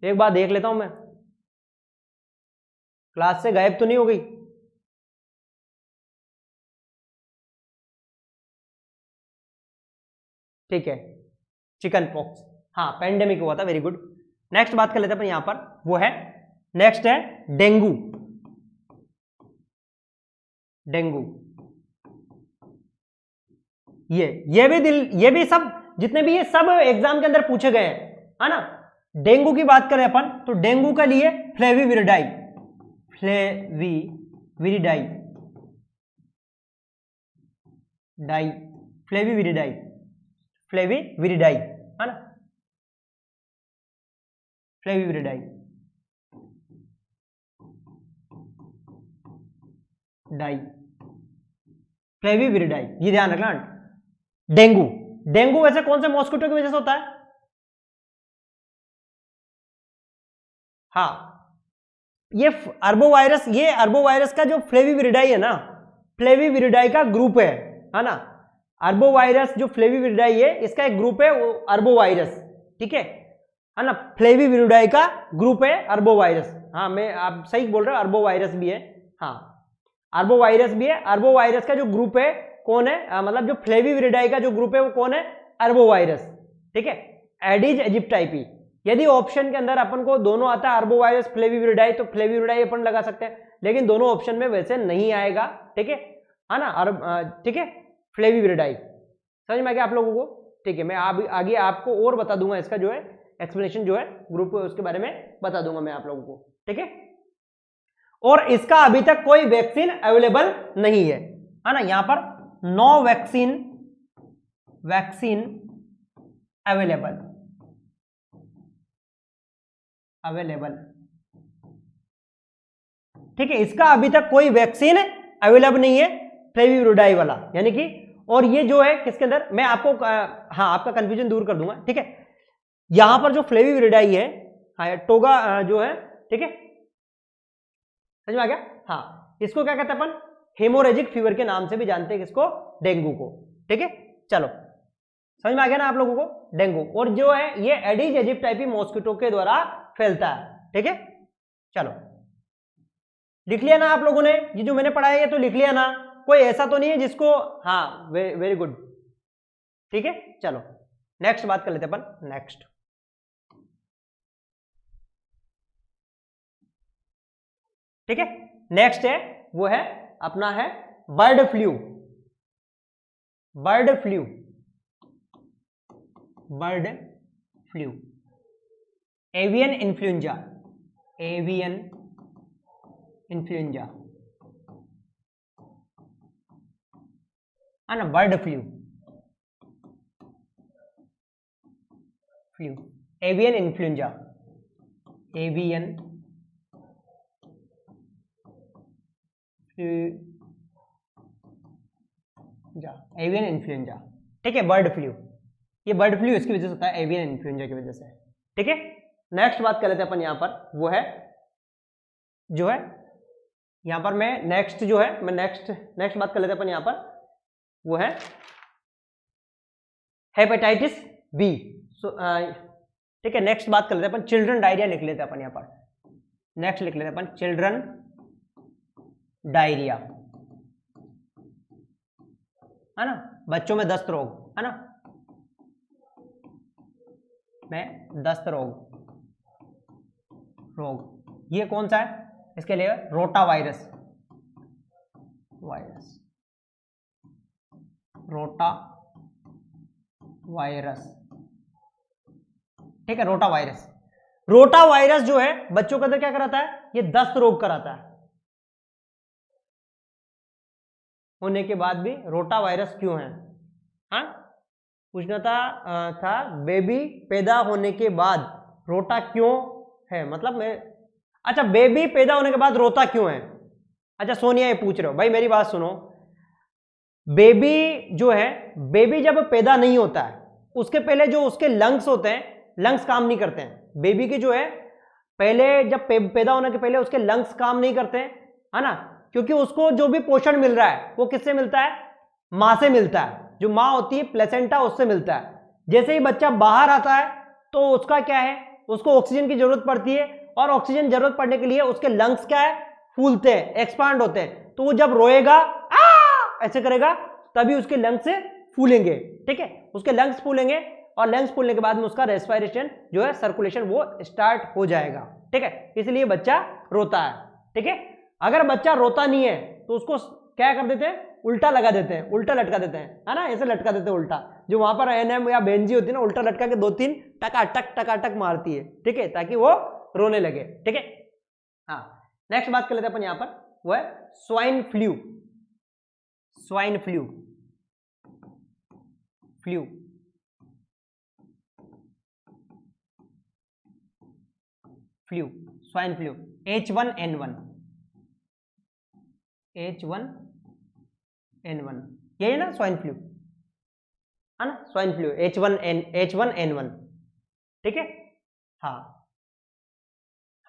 एक बार देख लेता हूं मैं, क्लास से गायब तो नहीं हो गई। ठीक है, चिकन पॉक्स, हाँ पेंडेमिक हुआ था, वेरी गुड। नेक्स्ट बात कर लेते हैं अपन यहां पर, वो है नेक्स्ट है डेंगू। डेंगू ये भी सब जितने भी ये सब एग्जाम के अंदर पूछे गए हैं, है ना। डेंगू की बात करें अपन तो डेंगू के लिए फ्लेविविरिडाई, फ्लेविविरिडाई डाई, फ्लेविविरिडाई, फ्लेविविरिडाई, है ना, फ्लेविविरिडाई डाई, फ्लेविविरिडाई, ये ध्यान रखना। डेंगू, डेंगू वैसे कौन से मॉस्किटो की वजह से होता है? हाँ, ये अर्बोवायरस का जो फ्लेविविरिडाई है ना, फ्लेविविरिडाई का ग्रुप है ना। अर्बोवायरस जो फ्लेविविरिडाई है इसका एक ग्रुप है अर्बोवायरस, ठीक है ना। फ्लेविविरिडाई का ग्रुप है अर्बोवायरस। हाँ, आप सही बोल रहे हो, अर्बोवायरस भी है। हाँ, अर्बोवायरस भी है। अर्बोवायरस का जो ग्रुप है कौन है, मतलब जो फ्लेविविरिडाई का जो ग्रुप है वो कौन है? अर्बोवायरस, ठीक है। एडिज इजिप्टाइपी, यदि ऑप्शन के अंदर अपन को दोनों आता है अर्बोवायरस फ्लेविविरिडाई तो फ्लेविविरिडाई अपन लगा सकते हैं, लेकिन दोनों ऑप्शन में वैसे नहीं आएगा, ठीक है ना। ठीक है, फ्लेविविरिडाई समझ में आ गया आप लोगों को? ठीक है, मैं आगे आपको और बता दूंगा, इसका जो है एक्सप्लेनेशन जो है ग्रुप उसके बारे में बता दूंगा मैं आप लोगों को, ठीक है। और इसका अभी तक कोई वैक्सीन अवेलेबल नहीं है ना। यहां पर नो वैक्सीन अवेलेबल, ठीक है। इसका अभी तक कोई वैक्सीन अवेलेबल नहीं है फ्लेविविरिडाई वाला, यानी कि, और ये जो है किसके अंदर, मैं आपको हाँ आपका कंफ्यूजन दूर कर दूंगा, ठीक है। यहां पर जो फ्लेविविरिडाई है, हाँ, टोगा जो है, ठीक है, समझ में आ गया। हाँ, इसको क्या कहते हैं अपन? हेमोरेजिक फीवर के नाम से भी जानते हैं किसको? डेंगू को, ठीक है। चलो, समझ में आ गया ना आप लोगों को? डेंगू, और जो है ये एडिज इजिप्टाइपी मॉस्किटो के द्वारा फैलता है, ठीक है। चलो, लिख लिया ना आप लोगों ने? ये जो मैंने पढ़ाया है तो लिख लिया ना? कोई ऐसा तो नहीं है जिसको, हाँ, वेरी गुड, ठीक है। चलो नेक्स्ट बात कर लेते हैं अपन। नेक्स्ट, ठीक है, नेक्स्ट है वो है अपना है bird flu. Bird flu, bird flu, avian influenza, avian influenza, है ना। Bird flu, avian influenza, avian avian influenza, ठीक है। बर्ड फ्लू, ये बर्ड फ्लू इसकी वजह से होता है, एवियन इन्फ्लुएंजा की वजह से, ठीक है। नेक्स्ट बात कर लेते हैं अपन यहां पर, वो है जो है यहां पर मैं नेक्स्ट जो है मैं नेक्स्ट बात कर लेते हैं अपन यहां पर, वो है हेपेटाइटिस बी। ठीक है, नेक्स्ट बात कर लेते हैं अपन चिल्ड्रन डायरिया, लिख लेते हैं अपन यहां पर। नेक्स्ट लिख लेते हैं अपन चिल्ड्रन डायरिया, है ना, बच्चों में दस्त रोग, है ना, में दस्त रोग, ये कौन सा है? इसके लिए रोटा वायरस, रोटा वायरस, ठीक है। रोटा वायरस जो है बच्चों के अंदर क्या कराता है? ये दस्त रोग कराता है। होने के बाद भी रोटा वायरस क्यों है? हाँ, पूछना था बेबी पैदा होने के बाद रोटा क्यों है, मतलब अच्छा, बेबी पैदा होने के बाद रोता क्यों है? अच्छा सोनिया ये पूछ रहे हो, भाई मेरी बात सुनो। बेबी जो है, बेबी जब पैदा नहीं होता है उसके पहले जो उसके लंग्स होते हैं, लंग्स काम नहीं करते हैं। बेबी की जो है पहले, जब पैदा होने के पहले उसके लंग्स काम नहीं करते हैं, है ना, क्योंकि उसको जो भी पोषण मिल रहा है वो किससे मिलता है? मां से मिलता है। जो मां होती है प्लेसेंटा, उससे मिलता है। जैसे ही बच्चा बाहर आता है तो उसका क्या है? उसको ऑक्सीजन की जरूरत पड़ती है, और ऑक्सीजन जरूरत पड़ने के लिए उसके लंग्स क्या है? फूलते हैं, एक्सपांड होते हैं। तो वो जब रोएगा ऐसे करेगा तभी उसके लंग्स फूलेंगे, ठीक है। उसके लंग्स फूलेंगे और लंग्स फूलने के बाद में उसका रेस्पिरेशन जो है, सर्कुलेशन वो स्टार्ट हो जाएगा, ठीक है, इसलिए बच्चा रोता है। ठीक है, अगर बच्चा रोता नहीं है तो उसको क्या कर देते हैं, उल्टा लगा देते हैं, उल्टा लटका देते हैं, है ना, ऐसे लटका देते हैं उल्टा, जो वहां पर एनएम या बेंजी होती है ना, उल्टा लटका के 2-3 टकाटक मारती है। ठीक है, ताकि वो रोने लगे। ठीक है, हाँ, नेक्स्ट बात कर लेते हैं अपन यहां पर, वो है swine flu. Swine flu, flu flu swine flu, H1N1, H1N1, यही है ना स्वाइन फ्लू, है ना, स्वाइन फ्लू H1N1। ठीक है, हाँ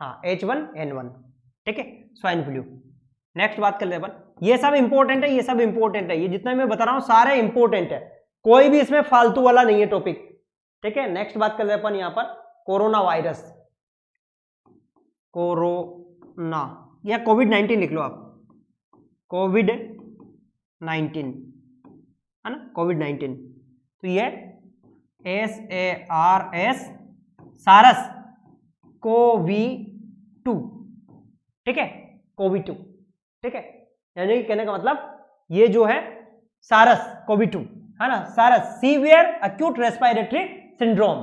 हाँ, H1N1। ठीक है, स्वाइन फ्लू। नेक्स्ट बात कर ले अपन, ये सब इंपॉर्टेंट है, ये सब इंपॉर्टेंट है, ये जितना मैं बता रहा हूं सारे इंपॉर्टेंट है, कोई भी इसमें फालतू वाला नहीं है टॉपिक। ठीक है, नेक्स्ट बात कर ले अपन यहां पर कोरोना वायरस, कोरोना या कोविड-19 लिख लो आप, कोविड-19, है ना, कोविड-19। तो ये SARS, सारस, कोवी2। ठीक है, कोवी2। ठीक है, यानी कहने का मतलब ये जो है सारस कोवी2, है ना, सारस सीवियर एक्यूट रेस्पिरेटरी सिंड्रोम।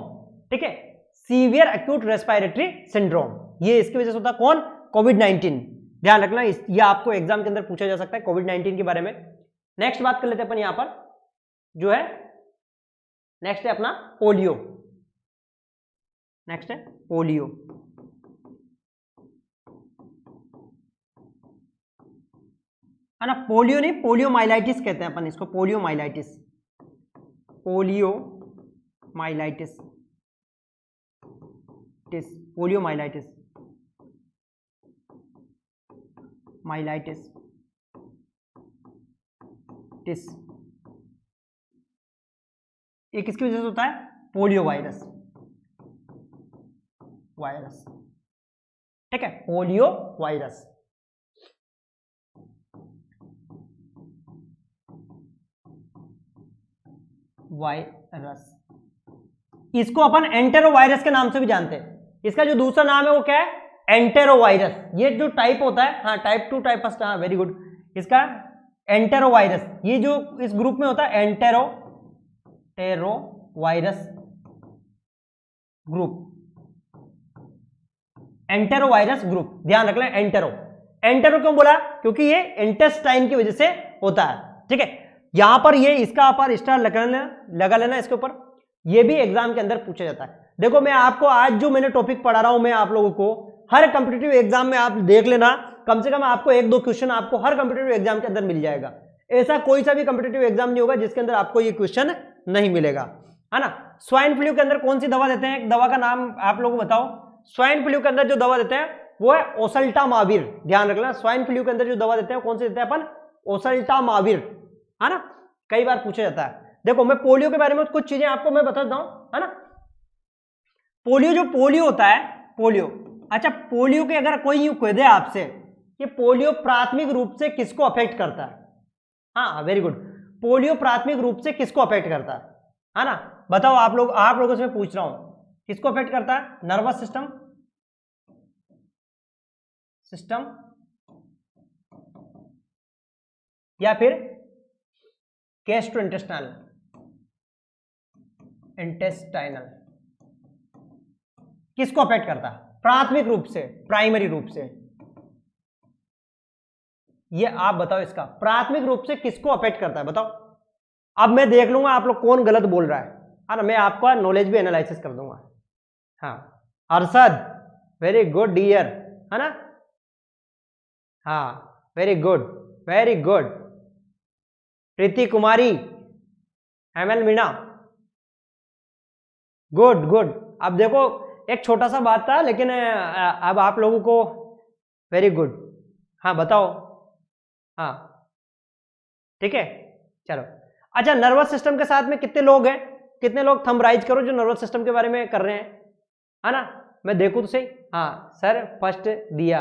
ठीक है, सीवियर एक्यूट रेस्पिरेटरी सिंड्रोम, ये इसकी वजह से होता है कौन, कोविड-19। ध्यान रखना, ये आपको एग्जाम के अंदर पूछा जा सकता है कोविड-19 के बारे में। नेक्स्ट बात कर लेते हैं अपन यहां पर, जो है नेक्स्ट है अपना पोलियो। नेक्स्ट है पोलियो, है ना, पोलियो नहीं, पोलियोमाइलाइटिस कहते हैं अपन इसको, पोलियोमाइलाइटिस, पोलियोमाइलाइटिस, पोलियोमाइलाइटिस, माइलाइटिस टिस, ये किसकी वजह से होता है, पोलियो वायरस, वायरस। ठीक है, पोलियो वायरस। वायरस, इसको अपन एंटेरोवायरस के नाम से भी जानते हैं। इसका जो दूसरा नाम है वो क्या है, एंटेरोवायरस। ये जो टाइप होता है, हाँ, टाइप 2 टाइप फर्स्ट, हाँ, वेरी गुड, इसका एंटेरोवायरस, ये जो इस ग्रुप में होता है एंटेरोवायरस ग्रुप, एंटेरोवायरस ग्रुप। ध्यान रख लें, एंटेरो, एंटेरो क्यों बोला, क्योंकि ये इंटेस्टाइन की वजह से होता है। ठीक है, यहां पर ये इसका अपर स्टार लगा लेना इसके ऊपर, ये भी एग्जाम के अंदर पूछा जाता है। देखो, मैं आपको आज जो मैंने टॉपिक पढ़ा रहा हूं, मैं आप लोगों को हर कॉम्पिटिटिव एग्जाम में आप देख लेना, कम से कम आपको 1-2 क्वेश्चन आपको हर कॉम्पिटिटिव एग्जाम के अंदर मिल जाएगा। ऐसा कोई सा भी कॉम्पिटिटिव एग्जाम नहीं होगा जिसके अंदर आपको ये क्वेश्चन नहीं मिलेगा, है ना। स्वाइन फ्लू के अंदर कौन सी दवा देते हैं, एक दवा का नाम आप लोगों को बताओ। स्वाइन फ्लू के अंदर जो दवा देते हैं वो है ओसल्टामाविर। ध्यान रखना, स्वाइन फ्लू के अंदर जो दवा देते हैं कौन सी देते हैं अपन, ओसल्टामाविर, है ना, कई बार पूछा जाता है। देखो, मैं पोलियो के बारे में कुछ चीजें आपको मैं बताता हूं, है ना। पोलियो, जो पोलियो होता है, पोलियो, अच्छा, पोलियो के अगर कोई यूं कह दे आपसे कि पोलियो प्राथमिक रूप से किसको अफेक्ट करता है, हाँ, वेरी गुड, पोलियो प्राथमिक रूप से किसको अफेक्ट करता है ना, बताओ आप लोगों से पूछ रहा हूं, किसको अफेक्ट करता है, नर्वस सिस्टम, या फिर गैस्ट्रोइंटेस्टाइनल, किसको अफेक्ट करता है प्राथमिक रूप से, प्राइमरी रूप से, ये आप बताओ, इसका प्राथमिक रूप से किसको अफेक्ट करता है, बताओ। अब मैं देख लूंगा आप लोग कौन गलत बोल रहा है ना, मैं आपका नॉलेज भी एनालिसिस कर दूंगा। हाँ, अरशद, वेरी गुड डियर, है ना, हाँ, वेरी गुड, वेरी गुड। प्रीति कुमारी, एमएल मीना, गुड गुड। अब देखो, एक छोटा सा बात था, लेकिन अब आप लोगों को, वेरी गुड, हाँ, बताओ, हाँ, ठीक है, चलो। अच्छा, नर्वस सिस्टम के साथ में कितने लोग हैं, कितने लोग थंब राइज करो जो नर्वस सिस्टम के बारे में कर रहे हैं, है ना, मैं देखूं तो सही। हाँ सर, फर्स्ट दिया,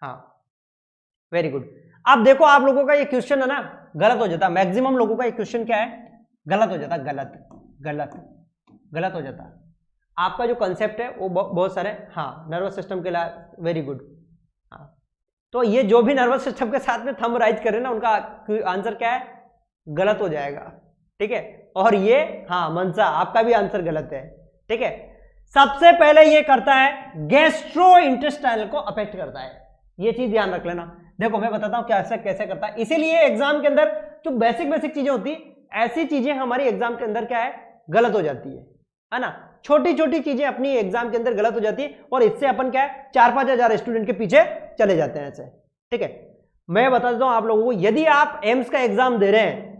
हाँ, वेरी गुड। अब देखो, आप लोगों का ये क्वेश्चन है ना, गलत हो जाता, मैक्सिमम लोगों का ये क्वेश्चन क्या है, गलत हो जाता, गलत गलत गलत हो जाता। आपका जो कंसेप्ट है वो बहुत सारे, हाँ नर्वस सिस्टम के लिए वेरी गुड। हाँ तो ये जो भी नर्वस सिस्टम के साथ में थंब राइज कर रहे हैं ना, उनका आंसर क्या है, गलत हो जाएगा, ठीक है। और ये हाँ मनसा, आपका भी आंसर गलत है, ठीक है। सबसे पहले ये करता है गैस्ट्रो इंटेस्टाइनल को अफेक्ट करता है, ये चीज ध्यान रख लेना। देखो मैं बताता हूं कैसे कैसे करता है, इसीलिए एग्जाम के अंदर जो बेसिक बेसिक चीजें होती, ऐसी चीजें हमारी एग्जाम के अंदर क्या है, गलत हो जाती है ना। छोटी छोटी चीजें अपनी एग्जाम के अंदर गलत हो जाती है और इससे अपन क्या है 4-5 हजार स्टूडेंट के पीछे चले जाते हैं ऐसे, ठीक है। मैं बता देता हूं आप लोगों को, यदि आप एम्स का एग्जाम दे रहे हैं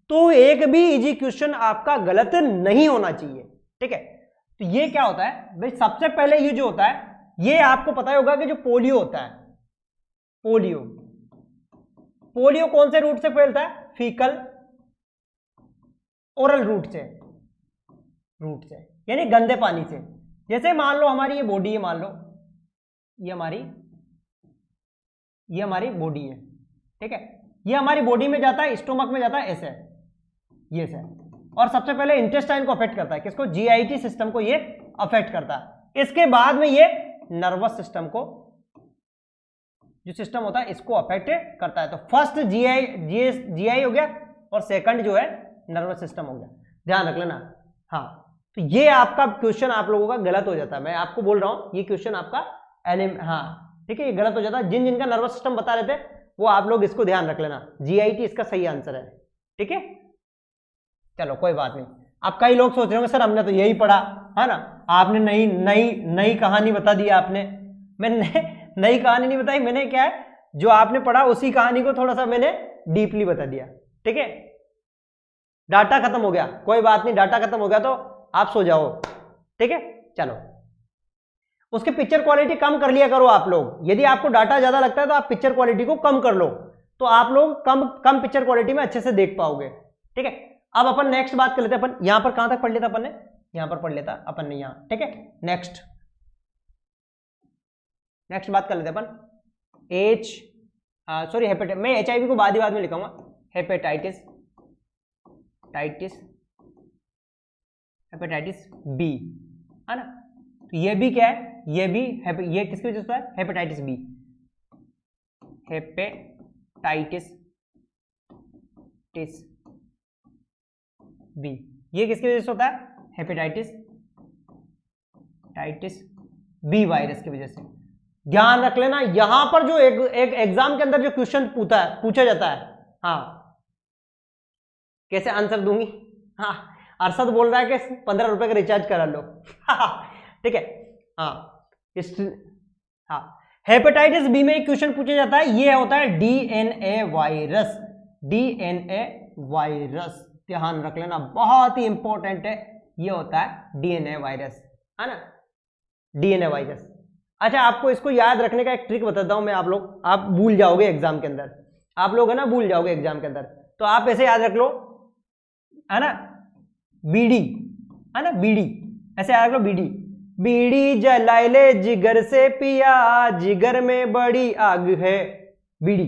तो एक भी इजी क्वेश्चन आपका गलत नहीं होना चाहिए, ठीक है। तो ये क्या होता है भाई, सबसे पहले ये जो होता है, ये आपको पता ही होगा कि जो पोलियो होता है, पोलियो कौन से रूट से फैलता है, फीकल ओरल रूट से, यानी गंदे पानी से। जैसे मान लो हमारी ये बॉडी है, मान लो ये हमारी बॉडी है, ठीक है। ये हमारी बॉडी में जाता है, स्टोमक में जाता है ऐसे, ये से, और सबसे पहले इंटेस्टाइन को अफेक्ट करता है, किसको, जीआईटी सिस्टम को ये अफेक्ट करता है। इसके बाद में ये नर्वस सिस्टम को, जो सिस्टम होता है इसको अफेक्ट करता है। तो फर्स्ट जीआई हो गया और सेकंड जो है नर्वस सिस्टम हो गया, ध्यान रख लेना। हाँ तो ये आपका क्वेश्चन आप लोगों का गलत हो जाता है, मैं आपको बोल रहा हूं ये क्वेश्चन आपका हाँ ठीक है, ये गलत हो जाता है। जिन जिनका नर्वस सिस्टम बता रहे थे वो आप लोग इसको ध्यान रख लेना, जीआईटी इसका सही आंसर है, ठीक है। चलो कोई बात नहीं। अब कई लोग सोच रहे होंगे सर हमने तो यही पढ़ा है ना, आपने नई कहानी बता दी आपने। मैंने नई कहानी नहीं बताई, मैंने क्या है जो आपने पढ़ा उसी कहानी को थोड़ा सा मैंने डीपली बता दिया, ठीक है। डाटा खत्म हो गया, कोई बात नहीं, डाटा खत्म हो गया तो आप सो जाओ, ठीक है। चलो उसकी पिक्चर क्वालिटी कम कर लिया करो आप लोग, यदि आपको डाटा ज्यादा लगता है तो आप पिक्चर क्वालिटी को कम कर लो, तो आप लोग कम पिक्चर क्वालिटी में अच्छे से देख पाओगे, ठीक है। अब अपन नेक्स्ट बात कर लेते हैं, अपन यहां पर कहां तक पढ़ लेता अपन ने, यहां पर पढ़ लेता अपन ने यहां, ठीक है। नेक्स्ट बात कर लेते हैं अपन मैं HIV को बाद में लिखूंगा, हेपेटाइटिस बी, है ना। तो ये भी क्या है, ये भी ये किसकी वजह से होता है, हेपेटाइटिस बी, ये किसकी वजह से होता है, हेपेटाइटिस बी वायरस की वजह से। ध्यान रख लेना, यहां पर जो एक एग्जाम के अंदर जो क्वेश्चन पूछा जाता है, हाँ कैसे आंसर दूंगी, हाँ अरशद बोल रहा है कि 15 रुपए का रिचार्ज करा लो ठीक है। हाँ हेपेटाइटिस बी में एक क्वेश्चन पूछा जाता है, ये होता है डीएनए वायरस, ध्यान रख लेना, बहुत ही इंपॉर्टेंट है, ये होता है डीएनए वायरस, है ना, डीएनए वायरस। अच्छा आपको इसको याद रखने का एक ट्रिक बताता हूं मैं, आप भूल जाओगे एग्जाम के अंदर, आप लोग है ना भूल जाओगे एग्जाम के अंदर, तो आप ऐसे याद रख लो, है ना, बीड़ी, है ना, बीड़ी ऐसे याद रख लो, बीड़ी जलाए ले जिगर से पिया, जिगर में बड़ी आग है, बीड़ी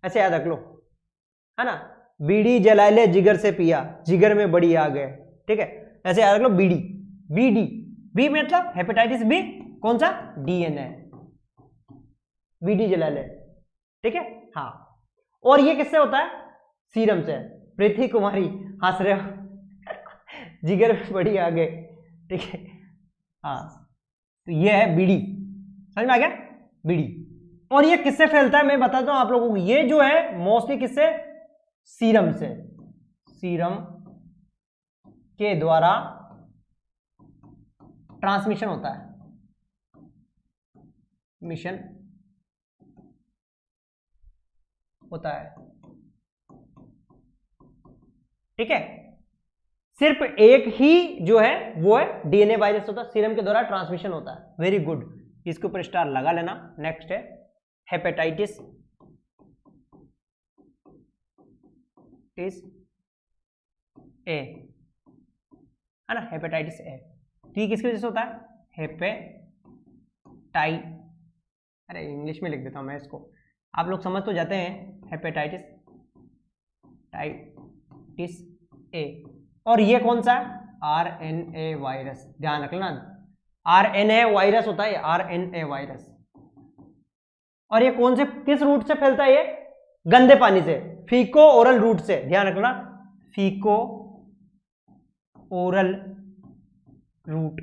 ऐसे याद रख लो, है ना, बीड़ी जलाए ले जिगर से पिया, जिगर में बड़ी आग है, ठीक है, ऐसे याद रख लो, बीडी, बी मतलब हेपेटाइटिस बी, कौन सा, डीएनए, बीडी जला ले, ठीक है। हाँ और ये किससे होता है, सीरम से, पृथ्वी कुमारी हंस रहे हो जिगर में बड़ी आगे, ठीक है। हाँ तो ये है बीड़ी, समझ में आ गया, बीड़ी। और ये किससे फैलता है मैं बताता हूं आप लोगों को, ये जो है मोस्टली किससे, सीरम से, सीरम के द्वारा ट्रांसमिशन होता है, मिशन होता है, ठीक है। सिर्फ एक ही जो है वो है डीएनए वायरस होता है, सीरम के द्वारा ट्रांसमिशन होता है, वेरी गुड, इसके ऊपर स्टार लगा लेना। नेक्स्ट है हेपेटाइटिस ए, है ना, हेपेटाइटिस ए, तो ये किसकी वजह से होता है, अरे इंग्लिश में लिख देता हूं मैं इसको, आप लोग समझ तो जाते हैं, हेपेटाइटिस ए, और ये कौन सा है, RNA वायरस, ध्यान रख लेना, आरएनए वायरस होता है, आरएनए वायरस। और ये कौन से, किस रूट से फैलता है ये? गंदे पानी से, फीको ओरल रूट से, ध्यान रखना, फीको ओरल रूट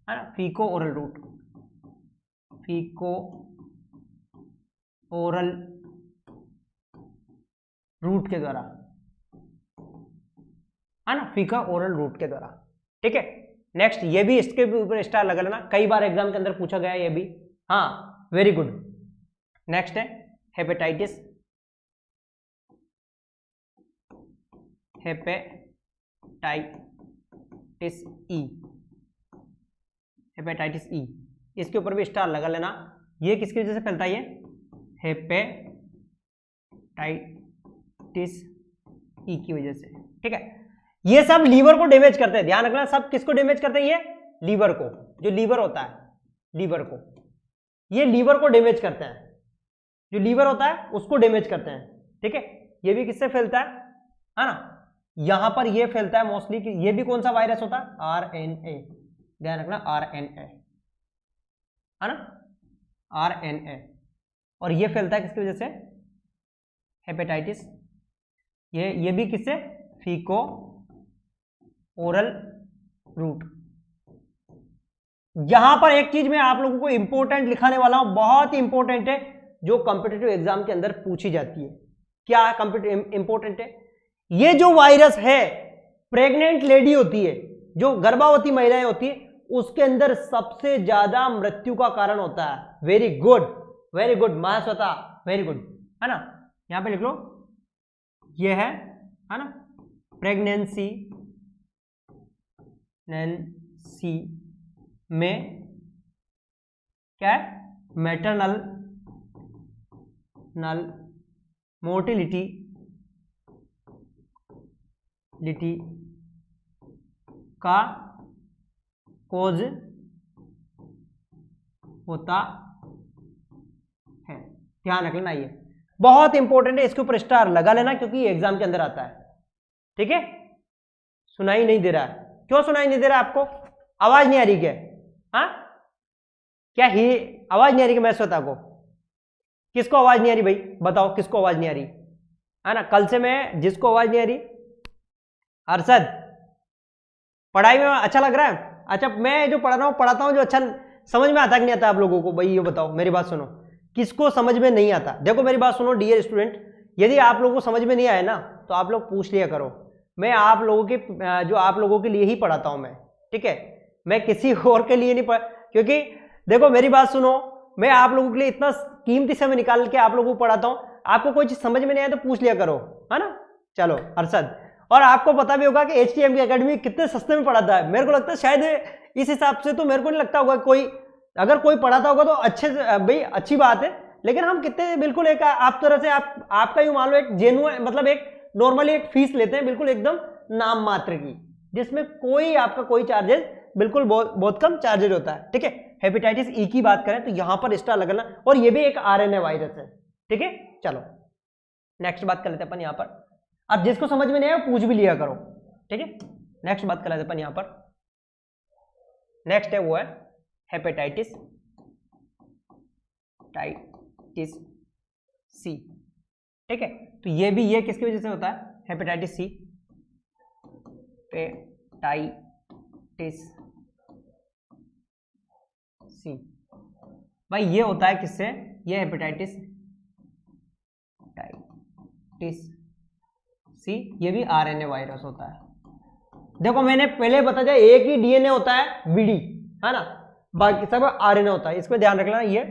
है ना, फीको ओरल रूट, फीको ओरल रूट के द्वारा है ना, फीका ओरल रूट के द्वारा। ठीक है, नेक्स्ट, ये भी इसके ऊपर स्टार लगा लेना, कई बार एग्जाम के अंदर पूछा गया है ये भी। हाँ, वेरी गुड। नेक्स्ट है hepatitis, hepatitis E, hepatitis E, इसके ऊपर भी स्टार लगा लेना। ये किसकी वजह से फैलता है? ये हेपेटाइटिस ई की वजह से। ठीक है, ये सब लीवर को डैमेज करते हैं, ध्यान रखना, सब किसको डैमेज करते हैं? ये लीवर को, जो लीवर होता है, लीवर को, ये लीवर को डैमेज करते हैं, जो लीवर होता है उसको डैमेज करते हैं। ठीक है, ये भी किससे फैलता है ना, यहां पर ये फैलता है मोस्टली। ये भी कौन सा वायरस होता है? आरएनए, ध्यान रखना, आरएनए है ना, आरएनए। और ये फैलता है किसकी वजह से? हेपेटाइटिस। ये भी किससे? फीको ओरल रूट। यहां पर एक चीज मैं आप लोगों को इंपॉर्टेंट लिखाने वाला हूं, बहुत ही इंपॉर्टेंट है, जो कॉम्पिटिटिव एग्जाम के अंदर पूछी जाती है। क्या कॉम्पिटिटिव इंपॉर्टेंट है? ये जो वायरस है, प्रेग्नेंट लेडी होती है, जो गर्भवती महिलाएं होती है, उसके अंदर सबसे ज्यादा मृत्यु का कारण होता है। Very good, very good Mahashweta, very good, है ना। यहां पे लिख लो, ये है ना, प्रेगनेंसी में क्या है? मैटरनल मोर्टिलिटी का कोज होता है। ध्यान रख लेना, ये बहुत इंपॉर्टेंट है, इसके ऊपर स्टार लगा लेना, क्योंकि एग्जाम के अंदर आता है। ठीक है, सुनाई नहीं दे रहा है? क्यों सुनाई नहीं दे रहा है आपको? आवाज नहीं आ रही क्या? हाँ, क्या ही आवाज नहीं आ रही कि मैं सोता को? किसको आवाज नहीं आ रही भाई, बताओ किसको आवाज नहीं आ रही है ना? कल से मैं, जिसको आवाज नहीं आ रही, अरशद, पढ़ाई में अच्छा लग रहा है? अच्छा, मैं जो पढ़ा रहा हूँ पढ़ाता हूँ, जो अच्छा समझ में आता कि नहीं आता आप लोगों को? भाई ये बताओ, मेरी बात सुनो, किसको समझ में नहीं आता? देखो मेरी बात सुनो डियर स्टूडेंट, यदि आप लोगों को समझ में नहीं आया ना, तो आप लोग पूछ लिया करो, मैं आप लोगों के, जो आप लोगों के लिए ही पढ़ाता हूं मैं। ठीक है, मैं किसी और के लिए नहीं क्योंकि देखो मेरी बात सुनो, मैं आप लोगों के लिए इतना कीमती समय निकाल के आप लोगों को पढ़ाता हूं, आपको कोई चीज समझ में नहीं आया तो पूछ लिया करो, है ना। चलो अरशद, और आपको पता भी होगा कि HTM की अकेडमी कितने सस्ते में पढ़ाता है। मेरे को लगता है शायद इस हिसाब से तो मेरे को नहीं लगता होगा कोई, अगर कोई पढ़ाता होगा तो अच्छे भाई अच्छी बात है, लेकिन हम कितने बिल्कुल एक आप तरह से आपका यूं मान लो एक जेन्युइन, मतलब एक नॉर्मली एक फीस लेते हैं बिल्कुल एकदम नाम मात्र की, जिसमें कोई आपका कोई चार्जेस, बिल्कुल बहुत कम चार्जेज होता है। ठीक है, हेपेटाइटिस ई की बात करें तो यहां पर स्टार लगाना, और ये भी एक आरएनए वायरस है। ठीक है, चलो नेक्स्ट बात कर लेते हैं अपन यहां पर। अब जिसको समझ में नहीं आया पूछ भी लिया करो। ठीक है, नेक्स्ट बात कर लेते हैं अपन यहां पर। नेक्स्ट है वो है हेपेटाइटिस सी। ठीक है, तो ये भी, ये किसकी वजह से होता है? हेपेटाइटिस सी, हेपेटाइटिस सी भाई ये होता है किससे? ये हेपेटाइटिस सी, ये भी आरएनए वायरस होता है। देखो मैंने पहले बता दिया, एक ही डीएनए होता है बीडी, है ना, बाकी सब आरएनए होता है। इसको ध्यान रखना, ये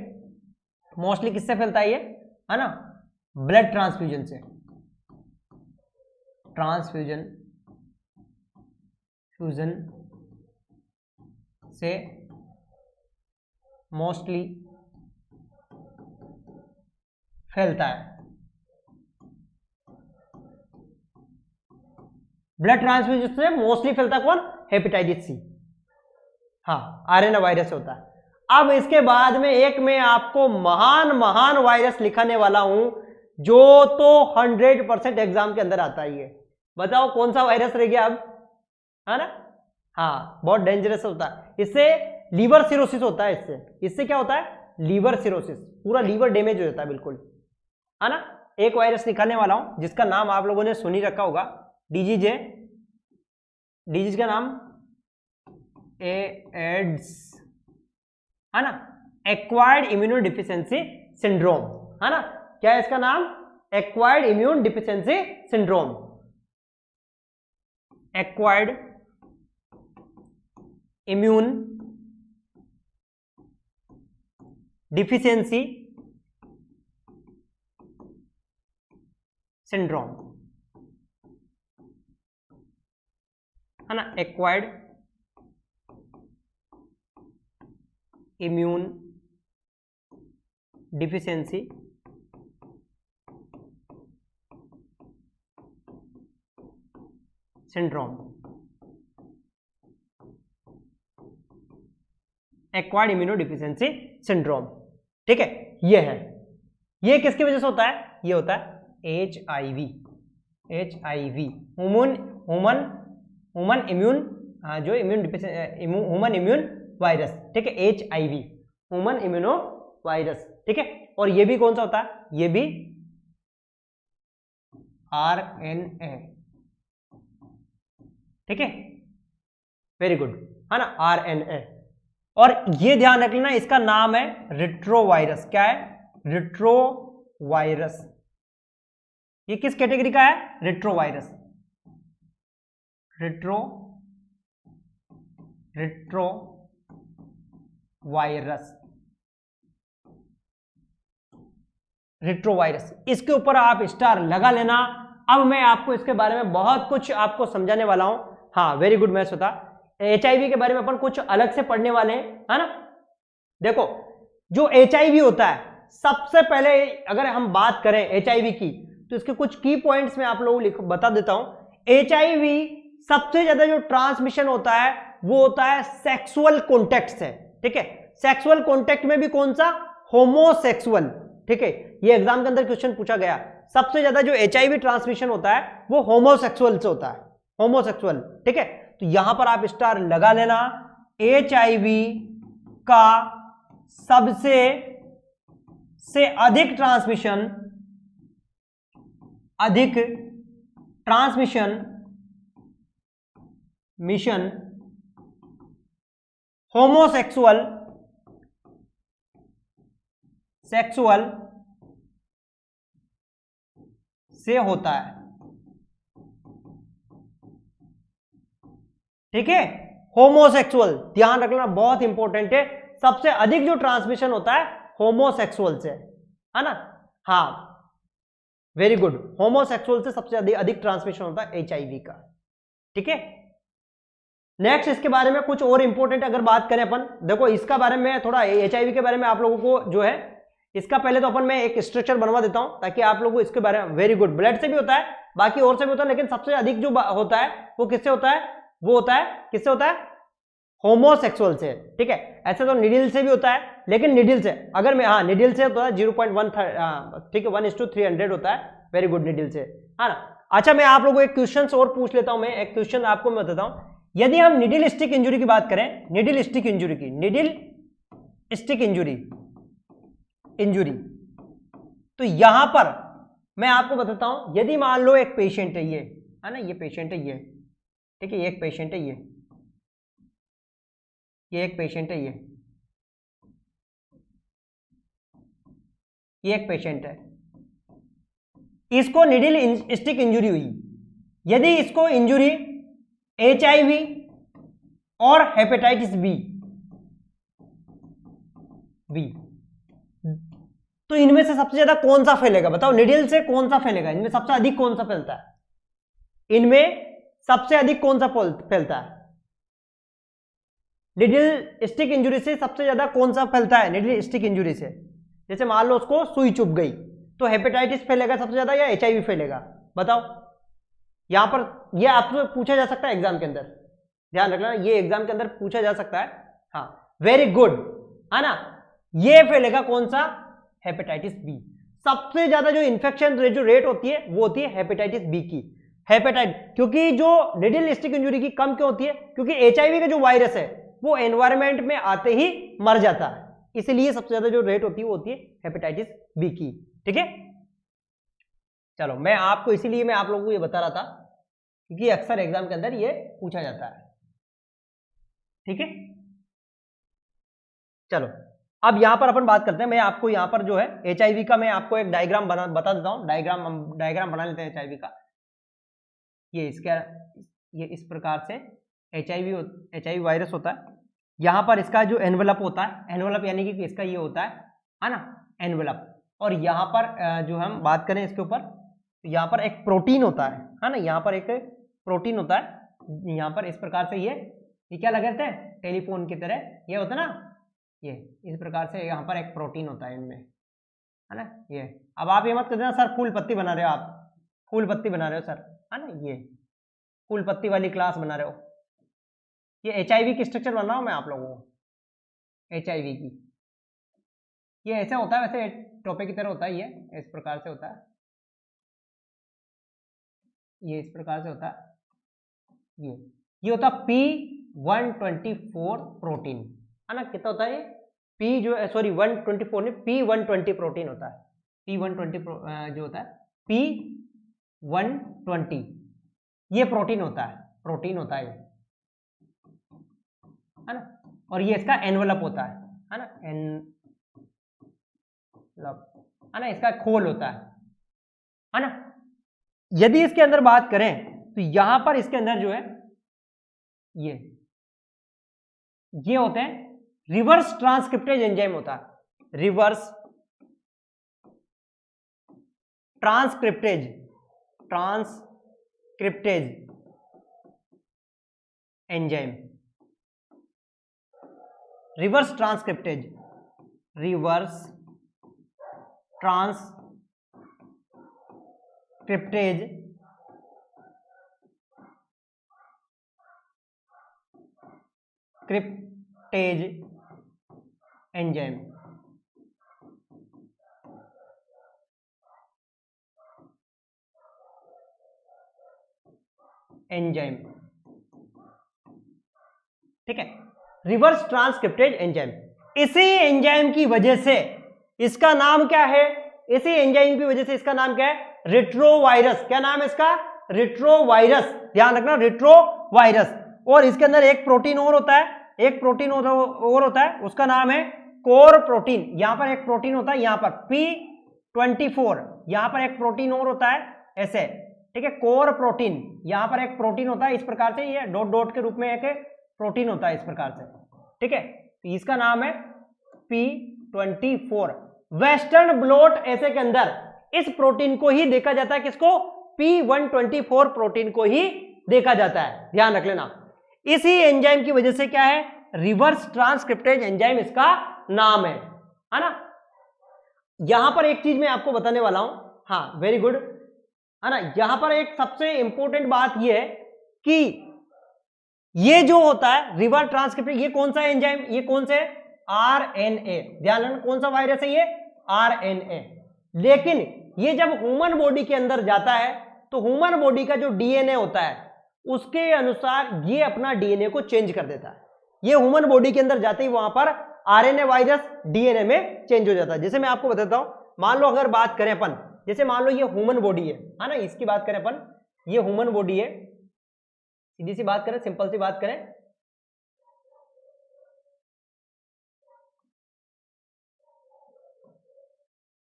मोस्टली किससे फैलता है? ये है ना, ब्लड ट्रांसफ्यूजन से, मोस्टली फैलता है। ब्लड ट्रांसफ्यूजन से मोस्टली फैलता है कौन? Hepatitis C. हाँ, आरएनए वायरस होता है। अब इसके बाद में एक मैं आपको महान वायरस लिखाने वाला हूं, जो तो 100% एग्जाम के अंदर आता ही है। बताओ कौन सा वायरस रह गया अब, है ना? हाँ, बहुत डेंजरस होता है। इससे लीवर सिरोसिस होता है इससे। इससे क्या होता है? लीवर सिरोसिस, पूरा लीवर डैमेज हो जाता है बिल्कुल, है ना। एक वायरस निकालने वाला हूं जिसका नाम आप लोगों ने सुन ही रखा होगा, डीजीजे। डिजीज का नाम एड्स, है ना, एक्वायर्ड इम्यूनो डिफिशियंसी सिंड्रोम, है ना। क्या है इसका नाम? Acquired immune deficiency syndrome. Acquired immune deficiency syndrome, है ना। Acquired immune deficiency syndrome, acquired immuno deficiency syndrome, ठीक है। ये है, ये किसकी वजह से होता है? ये होता है HIV, ह्यूमन इम्यून, जो ह्यूमन इम्यून वायरस, ठीक है, HIV, ह्यूमन इम्यूनो वायरस, ठीक है। और ये भी कौन सा होता है? ये भी RNA, ठीक है, वेरी गुड, है ना, RNA। और ये ध्यान रख लेना, इसका नाम है रिट्रोवायरस। क्या है? रिट्रोवायरस। ये किस कैटेगरी का है? रिट्रोवायरस, रिट्रोवायरस, इसके ऊपर आप स्टार लगा लेना। अब मैं आपको इसके बारे में बहुत कुछ आपको समझाने वाला हूं। हाँ, वेरी गुड, मैं सोचा HIV के बारे में अपन कुछ अलग से पढ़ने वाले हैं, है ना। देखो, जो HIV होता है, सबसे पहले अगर हम बात करें HIV की, तो इसके कुछ की पॉइंट्स मैं आप लोगों को बता देता हूं। HIV सबसे ज्यादा जो ट्रांसमिशन होता है वो होता है सेक्सुअल कॉन्टैक्ट से, ठीक है। सेक्सुअल कॉन्टैक्ट में भी कौन सा? होमोसेक्सुअल, ठीक है। ये एग्जाम के अंदर क्वेश्चन पूछा गया, सबसे ज्यादा जो HIV ट्रांसमिशन होता है वो होमोसेक्सुअल से होता है, होमोसेक्सुअल, ठीक है। तो यहां पर आप स्टार लगा लेना। HIV का सबसे अधिक ट्रांसमिशन मिशन होमोसेक्सुअल से होता है, ठीक है। होमोसेक्सुअल, ध्यान रखना, बहुत इंपॉर्टेंट है। सबसे अधिक जो ट्रांसमिशन होता है होमोसेक्सुअल से, है ना। हाँ, वेरी गुड, होमोसेक्सुअल से सबसे अधिक ट्रांसमिशन होता है HIV का, ठीक है। नेक्स्ट, इसके बारे में कुछ और इंपॉर्टेंट अगर बात करें अपन, देखो इसका बारे में थोड़ा, HIV के बारे में आप लोगों को जो है, इसका पहले तो अपन मैं एक स्ट्रक्चर बनवा देता हूं ताकि आप लोगों को इसके बारे में, वेरी गुड, ब्लड से भी होता है, बाकी और से भी होता है, लेकिन सबसे अधिक जो होता है वो किससे होता है? वो होता है किससे होता है? होमोसेक्सुअल से, ठीक है। ऐसे तो निडिल से भी होता है, लेकिन निडिल से अगर मैं, हाँ, निडिल से होता है 0.1, ठीक है, 1:300 होता है, वेरी गुड, निडिल से, है ना। अच्छा, मैं आप लोगों को एक क्वेश्चन और पूछ लेता हूं। मैं एक क्वेश्चन आपको मैं बताता हूं, यदि हम निडिल स्टिक इंजुरी की बात करें, निडिल स्टिक इंजुरी, तो यहां पर मैं आपको बताता हूं, यदि मान लो एक पेशेंट है, ये है ना, ये पेशेंट है, ये, ठीक है, ये एक पेशेंट है, ये एक पेशेंट है, ये एक पेशेंट है, इसको निडिल स्टिक इंजुरी हुई। यदि इसको इंजुरी HIV और हेपेटाइटिस बी, तो इनमें से सबसे ज्यादा कौन सा फैलेगा? बताओ, निडिल से कौन सा फैलेगा? इनमें सबसे अधिक कौन सा फैलता है? इनमें सबसे अधिक कौन सा फैलता है? निडिल स्टिक इंजुरी से सबसे ज्यादा कौन सा फैलता है? निडिल स्टिक इंजुरी से, जैसे मान लो उसको सुई चुभ गई, तो हेपेटाइटिस फैलेगा सबसे ज्यादा या HIV फैलेगा? बताओ। यहां पर ये आपसे पूछा जा सकता है एग्जाम के अंदर, ध्यान रखना, ये एग्जाम के अंदर पूछा जा सकता है। हाँ, वेरी गुड, है ना। ये फैलेगा कौन सा? Hepatitis B. सबसे ज्यादा जो इन्फेक्शन जो रेट होती है वो होती है हेपेटाइटिस बी की। क्योंकि जो निडिल स्टिक इंजुरी की कम क्यों होती है? क्योंकि HIV का जो वायरस है वो एनवायरमेंट में आते ही मर जाता है। इसलिए सबसे ज्यादा जो रेट होती है वो होती है हेपेटाइटिस बी की। ठीक है, चलो मैं आपको इसीलिए मैं आप लोगों को ये बता रहा था क्योंकि अक्सर एग्जाम के अंदर ये पूछा जाता है। ठीक है, चलो अब यहां पर अपन बात करते हैं। मैं आपको यहां पर जो है एचआईवी का मैं आपको एक डायग्राम बता देता हूं। डायग्राम बना लेते हैं एचआईवी का। ये इस प्रकार से एचआईवी वायरस होता है। यहां पर इसका जो एनवेलप होता है, एनवेलप यानी कि इसका ये होता है ना, एनवेलप। और यहां पर जो हम बात करें इसके ऊपर, तो यहां पर एक प्रोटीन होता है ना, यहां पर एक प्रोटीन होता है। यहां पर इस प्रकार से ये क्या लगे थे, टेलीफोन की तरह ये होता है ना, ये इस प्रकार से यहाँ पर एक प्रोटीन होता है इनमें, है ना। ये अब आप ये मत कर देना सर फूल पत्ती बना रहे हो, आप फूल पत्ती बना रहे हो सर, है ना, ये फूल पत्ती वाली क्लास बना रहे हो। ये एचआईवी की स्ट्रक्चर बना रहा हूं मैं आप लोगों को, एचआईवी की। ये ऐसे होता है, वैसे टोपे की तरह होता है, ये इस प्रकार से होता है, ये इस प्रकार से होता है। ये होता है P124 प्रोटीन, है ना। कितना होता है ये P जो सॉरी 124 नहीं, P120 प्रोटीन होता है। P120 जो होता है P120 ये प्रोटीन होता है, ये, है ना। और ये इसका एनवेलप होता है ना, एनवेलप, है ना, इसका खोल होता है ना। यदि इसके अंदर बात करें तो यहां पर इसके अंदर जो है ये होते हैं रिवर्स ट्रांसक्रिप्टेज एंजाइम होता है, reverse transcriptase enzyme, reverse transcriptase enzyme. ठीक है, रिवर्स ट्रांसक्रिप्टेज एंजाइम। इसी एंजाइम की वजह से इसका नाम क्या है, इसी एंजाइम की वजह से इसका नाम क्या है, रेट्रोवायरस। क्या नाम है इसका, रेट्रोवायरस, ध्यान रखना, रेट्रोवायरस। और इसके अंदर एक प्रोटीन और होता है, एक प्रोटीन और होता है, उसका नाम है कोर प्रोटीन। यहां पर एक प्रोटीन होता है, यहां पर P24, यहां पर एक प्रोटीन और होता है ऐसे, ठीक है, कोर प्रोटीन। यहां पर एक प्रोटीन होता है इस प्रकार से, ये डॉट डॉट के रूप में एक प्रोटीन होता है इस प्रकार से, ठीक है। तो इसका नाम है P24। वेस्टर्न ब्लॉट ऐसे के अंदर इस प्रोटीन को ही देखा जाता है, किसको, P124 प्रोटीन को ही देखा जाता है, ध्यान रख लेना। इसी एंजाइम की वजह से क्या है, रिवर्स ट्रांसक्रिप्टेज एंजाइम इसका नाम है ना। यहां पर एक चीज मैं आपको बताने वाला हूं, हाँ वेरी गुड, है ना। यहां पर एक सबसे इंपॉर्टेंट बात यह है कि ये जो होता है रिवर्स ट्रांसक्रिप्टेज, ये कौन सा एंजाइम, ये कौन से, आरएनए, ध्यान रखना कौन सा वायरस है ये, आरएनए। लेकिन ये जब ह्यूमन बॉडी के अंदर जाता है तो ह्यूमन बॉडी का जो डीएनए होता है उसके अनुसार ये अपना डीएनए को चेंज कर देता है। ये ह्यूमन बॉडी के अंदर जाते ही वहां पर आरएनए वायरस डीएनए में चेंज हो जाता है। जैसे मैं आपको बताता हूं, मान लो अगर बात करें अपन, जैसे मान लो ये ह्यूमन बॉडी है ना, इसकी बात करें अपन, ये ह्यूमन बॉडी है, सीधी सी बात करें, सिंपल सी बात करें,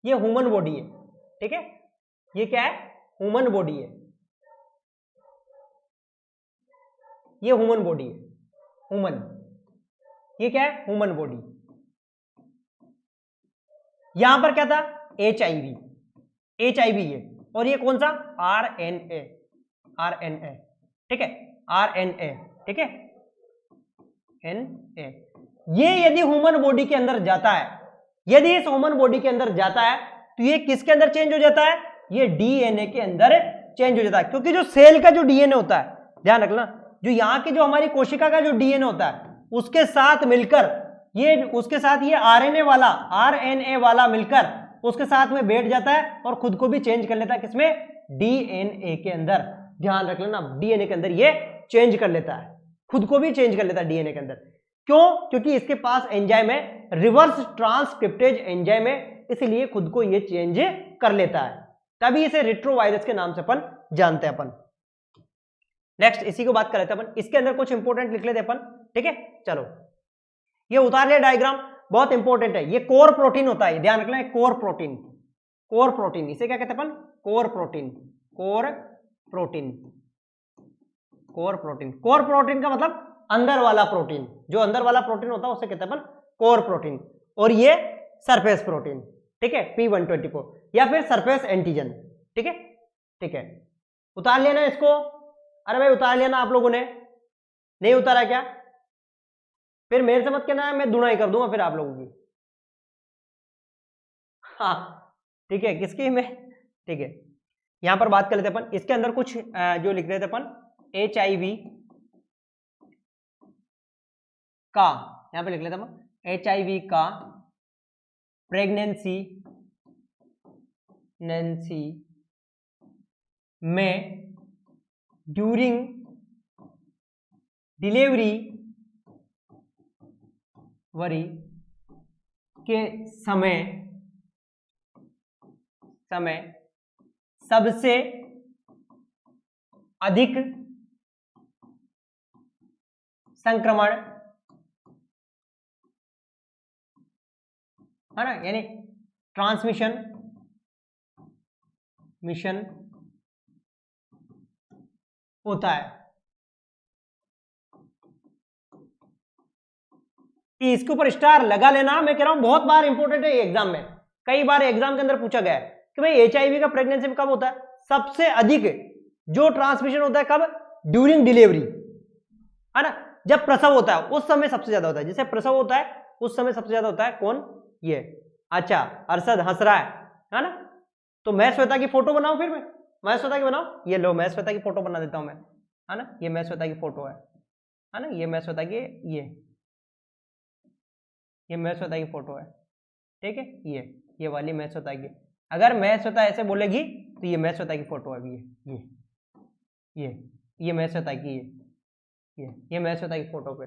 ये ह्यूमन बॉडी है, ठीक है, ये क्या है, ह्यूमन बॉडी है, ये ह्यूमन बॉडी है, ह्यूमन, ये क्या है, ह्यूमन बॉडी। यहां पर क्या था, एचआईवी, एचआईवी है, और ये कौन सा, आरएनए, आरएनए, ठीक है, आरएनए, ठीक है, एनए। ये यदि ह्यूमन बॉडी के अंदर जाता है, यदि इस ह्यूमन बॉडी के अंदर जाता है तो ये किसके अंदर चेंज हो जाता है, ये डीएनए के अंदर चेंज हो जाता है। क्योंकि जो सेल का जो डीएनए होता है, ध्यान रखना, जो यहां की जो हमारी कोशिका का जो डीएनए होता है उसके साथ मिलकर ये, उसके साथ ये आरएनए वाला मिलकर उसके साथ में बैठ जाता है और खुद को भी चेंज कर लेता है, किसमें, डीएनए के अंदर। ध्यान रख लेना, डीएनए के अंदर ये चेंज कर लेता है, खुद को भी चेंज कर लेता है डीएनए के अंदर। क्यों? क्योंकि इसके पास एंजाइम है, रिवर्स ट्रांसक्रिप्टेज एंजाइम है, इसलिए खुद को ये चेंज कर लेता है, तभी इसे रेट्रोवायरस के नाम से अपन जानते हैं अपन। नेक्स्ट इसी को बात कर लेते हैं अपन, इसके अंदर कुछ इंपोर्टेंट लिख लेते हैं अपन, ठीक है। चलो ये उतार लिया डायग्राम, बहुत इंपॉर्टेंट है, ये कोर प्रोटीन होता है, ध्यान रखना है, कोर प्रोटीन, कोर प्रोटीन, इसे क्या कहते हैं अपन? Core protein, core protein, core protein. Core protein का मतलब अंदर वाला प्रोटीन, जो अंदर वाला प्रोटीन होता है उसे कहते हैं अपन कोर प्रोटीन, और ये सरफेस प्रोटीन, ठीक है, P124, या फिर सरफेस एंटीजन, ठीक है, ठीक है। उतार लेना इसको, अरे भाई उतार लेना आप लोगों ने, नहीं उतारा क्या? फिर मेरे से मत कहना है, मैं दुनाई कर दूंगा फिर आप लोगों की, हाँ ठीक है, किसकी में, ठीक है। यहां पर बात कर लेते अपन, इसके अंदर कुछ जो लिख रहे थे अपन, HIV का, यहां पे लिख लेते अपन, HIV का प्रेगनेंसी में ड्यूरिंग डिलीवरी के समय सबसे अधिक संक्रमण, है ना, यानी ट्रांसमिशन होता है। कि इसके ऊपर स्टार लगा लेना, मैं कह रहा हूं बहुत बार इंपॉर्टेंट है एग्जाम में, कई बार एग्जाम के अंदर पूछा गया है कि भाई HIV का प्रेगनेंसी में कब होता है? सबसे अधिक जो ट्रांसमिशन होता है कब? ड्यूरिंग डिलीवरी, है ना, जब प्रसव होता है उस समय सबसे ज्यादा होता है, जैसे प्रसव होता है उस समय सबसे ज्यादा होता है। कौन? ये। अच्छा अरशद हंस रहा है ना, तो मैं श्वेता की फोटो बनाऊं, फिर मैं श्वेता की बनाऊं, ये लो मैं श्वेता की फोटो बना देता हूं मैं, है ना, ये मैं श्वेता की फोटो है ना, ये मैं श्वेता की, ये मैं श्वेता की फोटो है, ठीक है, ये वाली मैं श्वेता की, अगर मैं श्वेता ऐसे बोलेगी तो ये मैं श्वेता की फोटो है, ये मैं श्वेता की, ये मैं श्वेता की फोटो पे,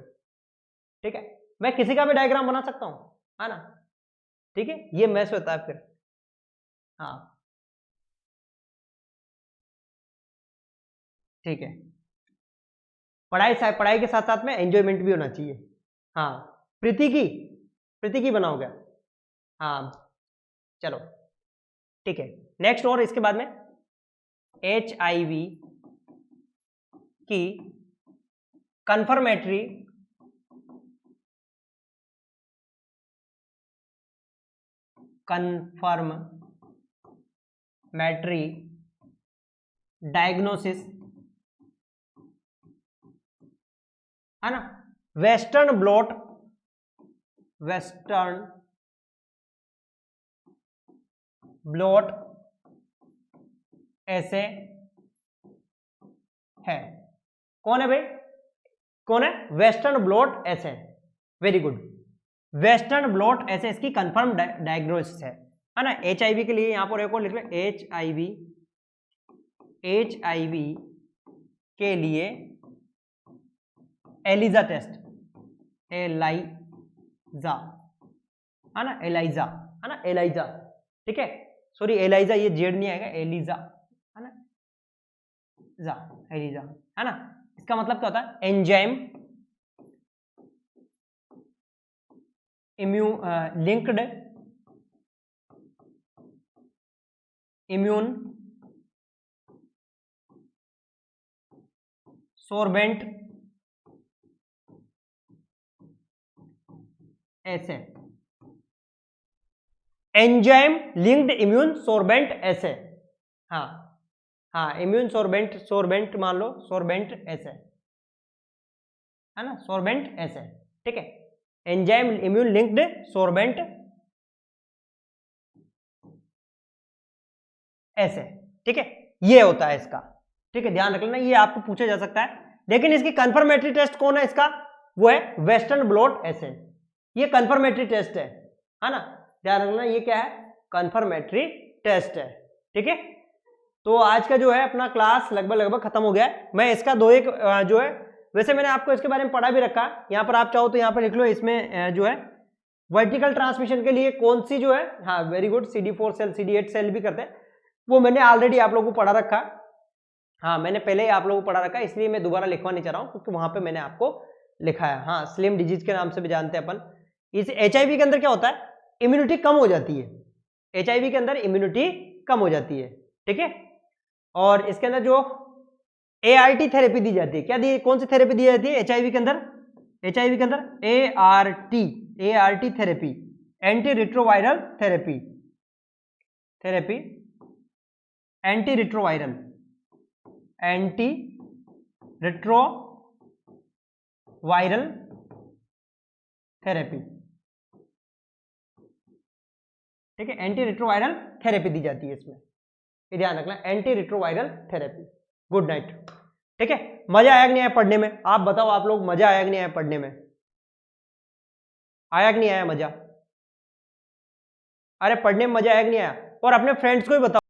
ठीक है। मैं किसी का भी डायग्राम बना सकता हूं, है ना, ठीक है, ये मैं श्वेता है फिर, हाँ ठीक है। पढ़ाई के साथ साथ में एंजॉयमेंट भी होना चाहिए। हाँ प्रीति की बनाओगे, हाँ चलो ठीक है। नेक्स्ट, और इसके बाद में HIV की कंफर्मेटरी डायग्नोसिस, है ना, वेस्टर्न ब्लॉट ऐसे है। कौन है भाई? कौन है? वेस्टर्न ब्लॉट ऐसे, वेरी गुड, वेस्टर्न ब्लॉट ऐसे इसकी कंफर्म डायग्नोसिस है ना। HIV के लिए यहां पर एक और लिख ले, HIV के लिए एलिजा टेस्ट, एलाइजा, है ना, एलाइजा, है ना, एलाइजा, ठीक है, सॉरी एलाइजा, ये जेड नहीं आएगा, एलिजा, है ना, एलिजा, है ना। इसका मतलब क्या होता है? एंजाइम लिंक्ड इम्यून सोर्बेंट ऐसे, एंजाइम लिंक्ड इम्यून सोर्बेंट ऐसे, हाँ इम्यून सोर्बेंट मान लो, सोर्बेंट ऐसे, है ना, सोर्बेंट ऐसे, ठीक है, एंजाइम इम्यून लिंक्ड सोर्बेंट ऐसे, ठीक है, ये होता है इसका, ठीक है, ध्यान रख लेना, ये आपको पूछा जा सकता है। लेकिन इसकी कंफर्मेटरी टेस्ट कौन है इसका? वो है वेस्टर्न ब्लॉट ऐसे, ये कंफर्मेटरी टेस्ट है ना, ध्यान रखना, ये क्या है? कंफर्मेटरी टेस्ट है, ठीक है। तो आज का जो है अपना क्लास लगभग खत्म हो गया है। मैं इसका दो एक जो है वैसे मैंने आपको इसके बारे में पढ़ा भी रखा, यहाँ पर आप चाहो तो यहाँ पर लिख लो, इसमें जो है वर्टिकल ट्रांसमिशन के लिए कौन सी जो है, हाँ very good, CD4 cell, CD8 cell भी करते हैं, वो मैंने ऑलरेडी आप लोगों को पढ़ा रखा। हाँ मैंने पहले ही आप लोगों को पढ़ा रखा, इसलिए मैं दोबारा लिखवा नहीं चाह रहा हूँ, क्योंकि वहां पे मैंने आपको लिखा है। हाँ स्लिम डिजीज के नाम से भी जानते हैं अपन। इस HIV के अंदर क्या होता है, इम्यूनिटी कम हो जाती है, HIV के अंदर इम्यूनिटी कम हो जाती है, ठीक है। और इसके अंदर जो ART थेरेपी दी जाती है, क्या दी, कौन सी थेरेपी दी जाती है HIV के अंदर, HIV के अंदर ART therapy, anti retroviral therapy, anti retroviral therapy, ठीक है। एंटी रिट्रोवायरल थेरेपी दी जाती है इसमें, ये ध्यान रखना, anti retroviral therapy. Good night, ठीक है। मजा आया कि नहीं आया पढ़ने में, आप बताओ, आप लोग मजा आया कि नहीं आया पढ़ने में, आया कि नहीं आया मजा, अरे पढ़ने में मजा आया कि नहीं आया, और अपने फ्रेंड्स को भी बताओ।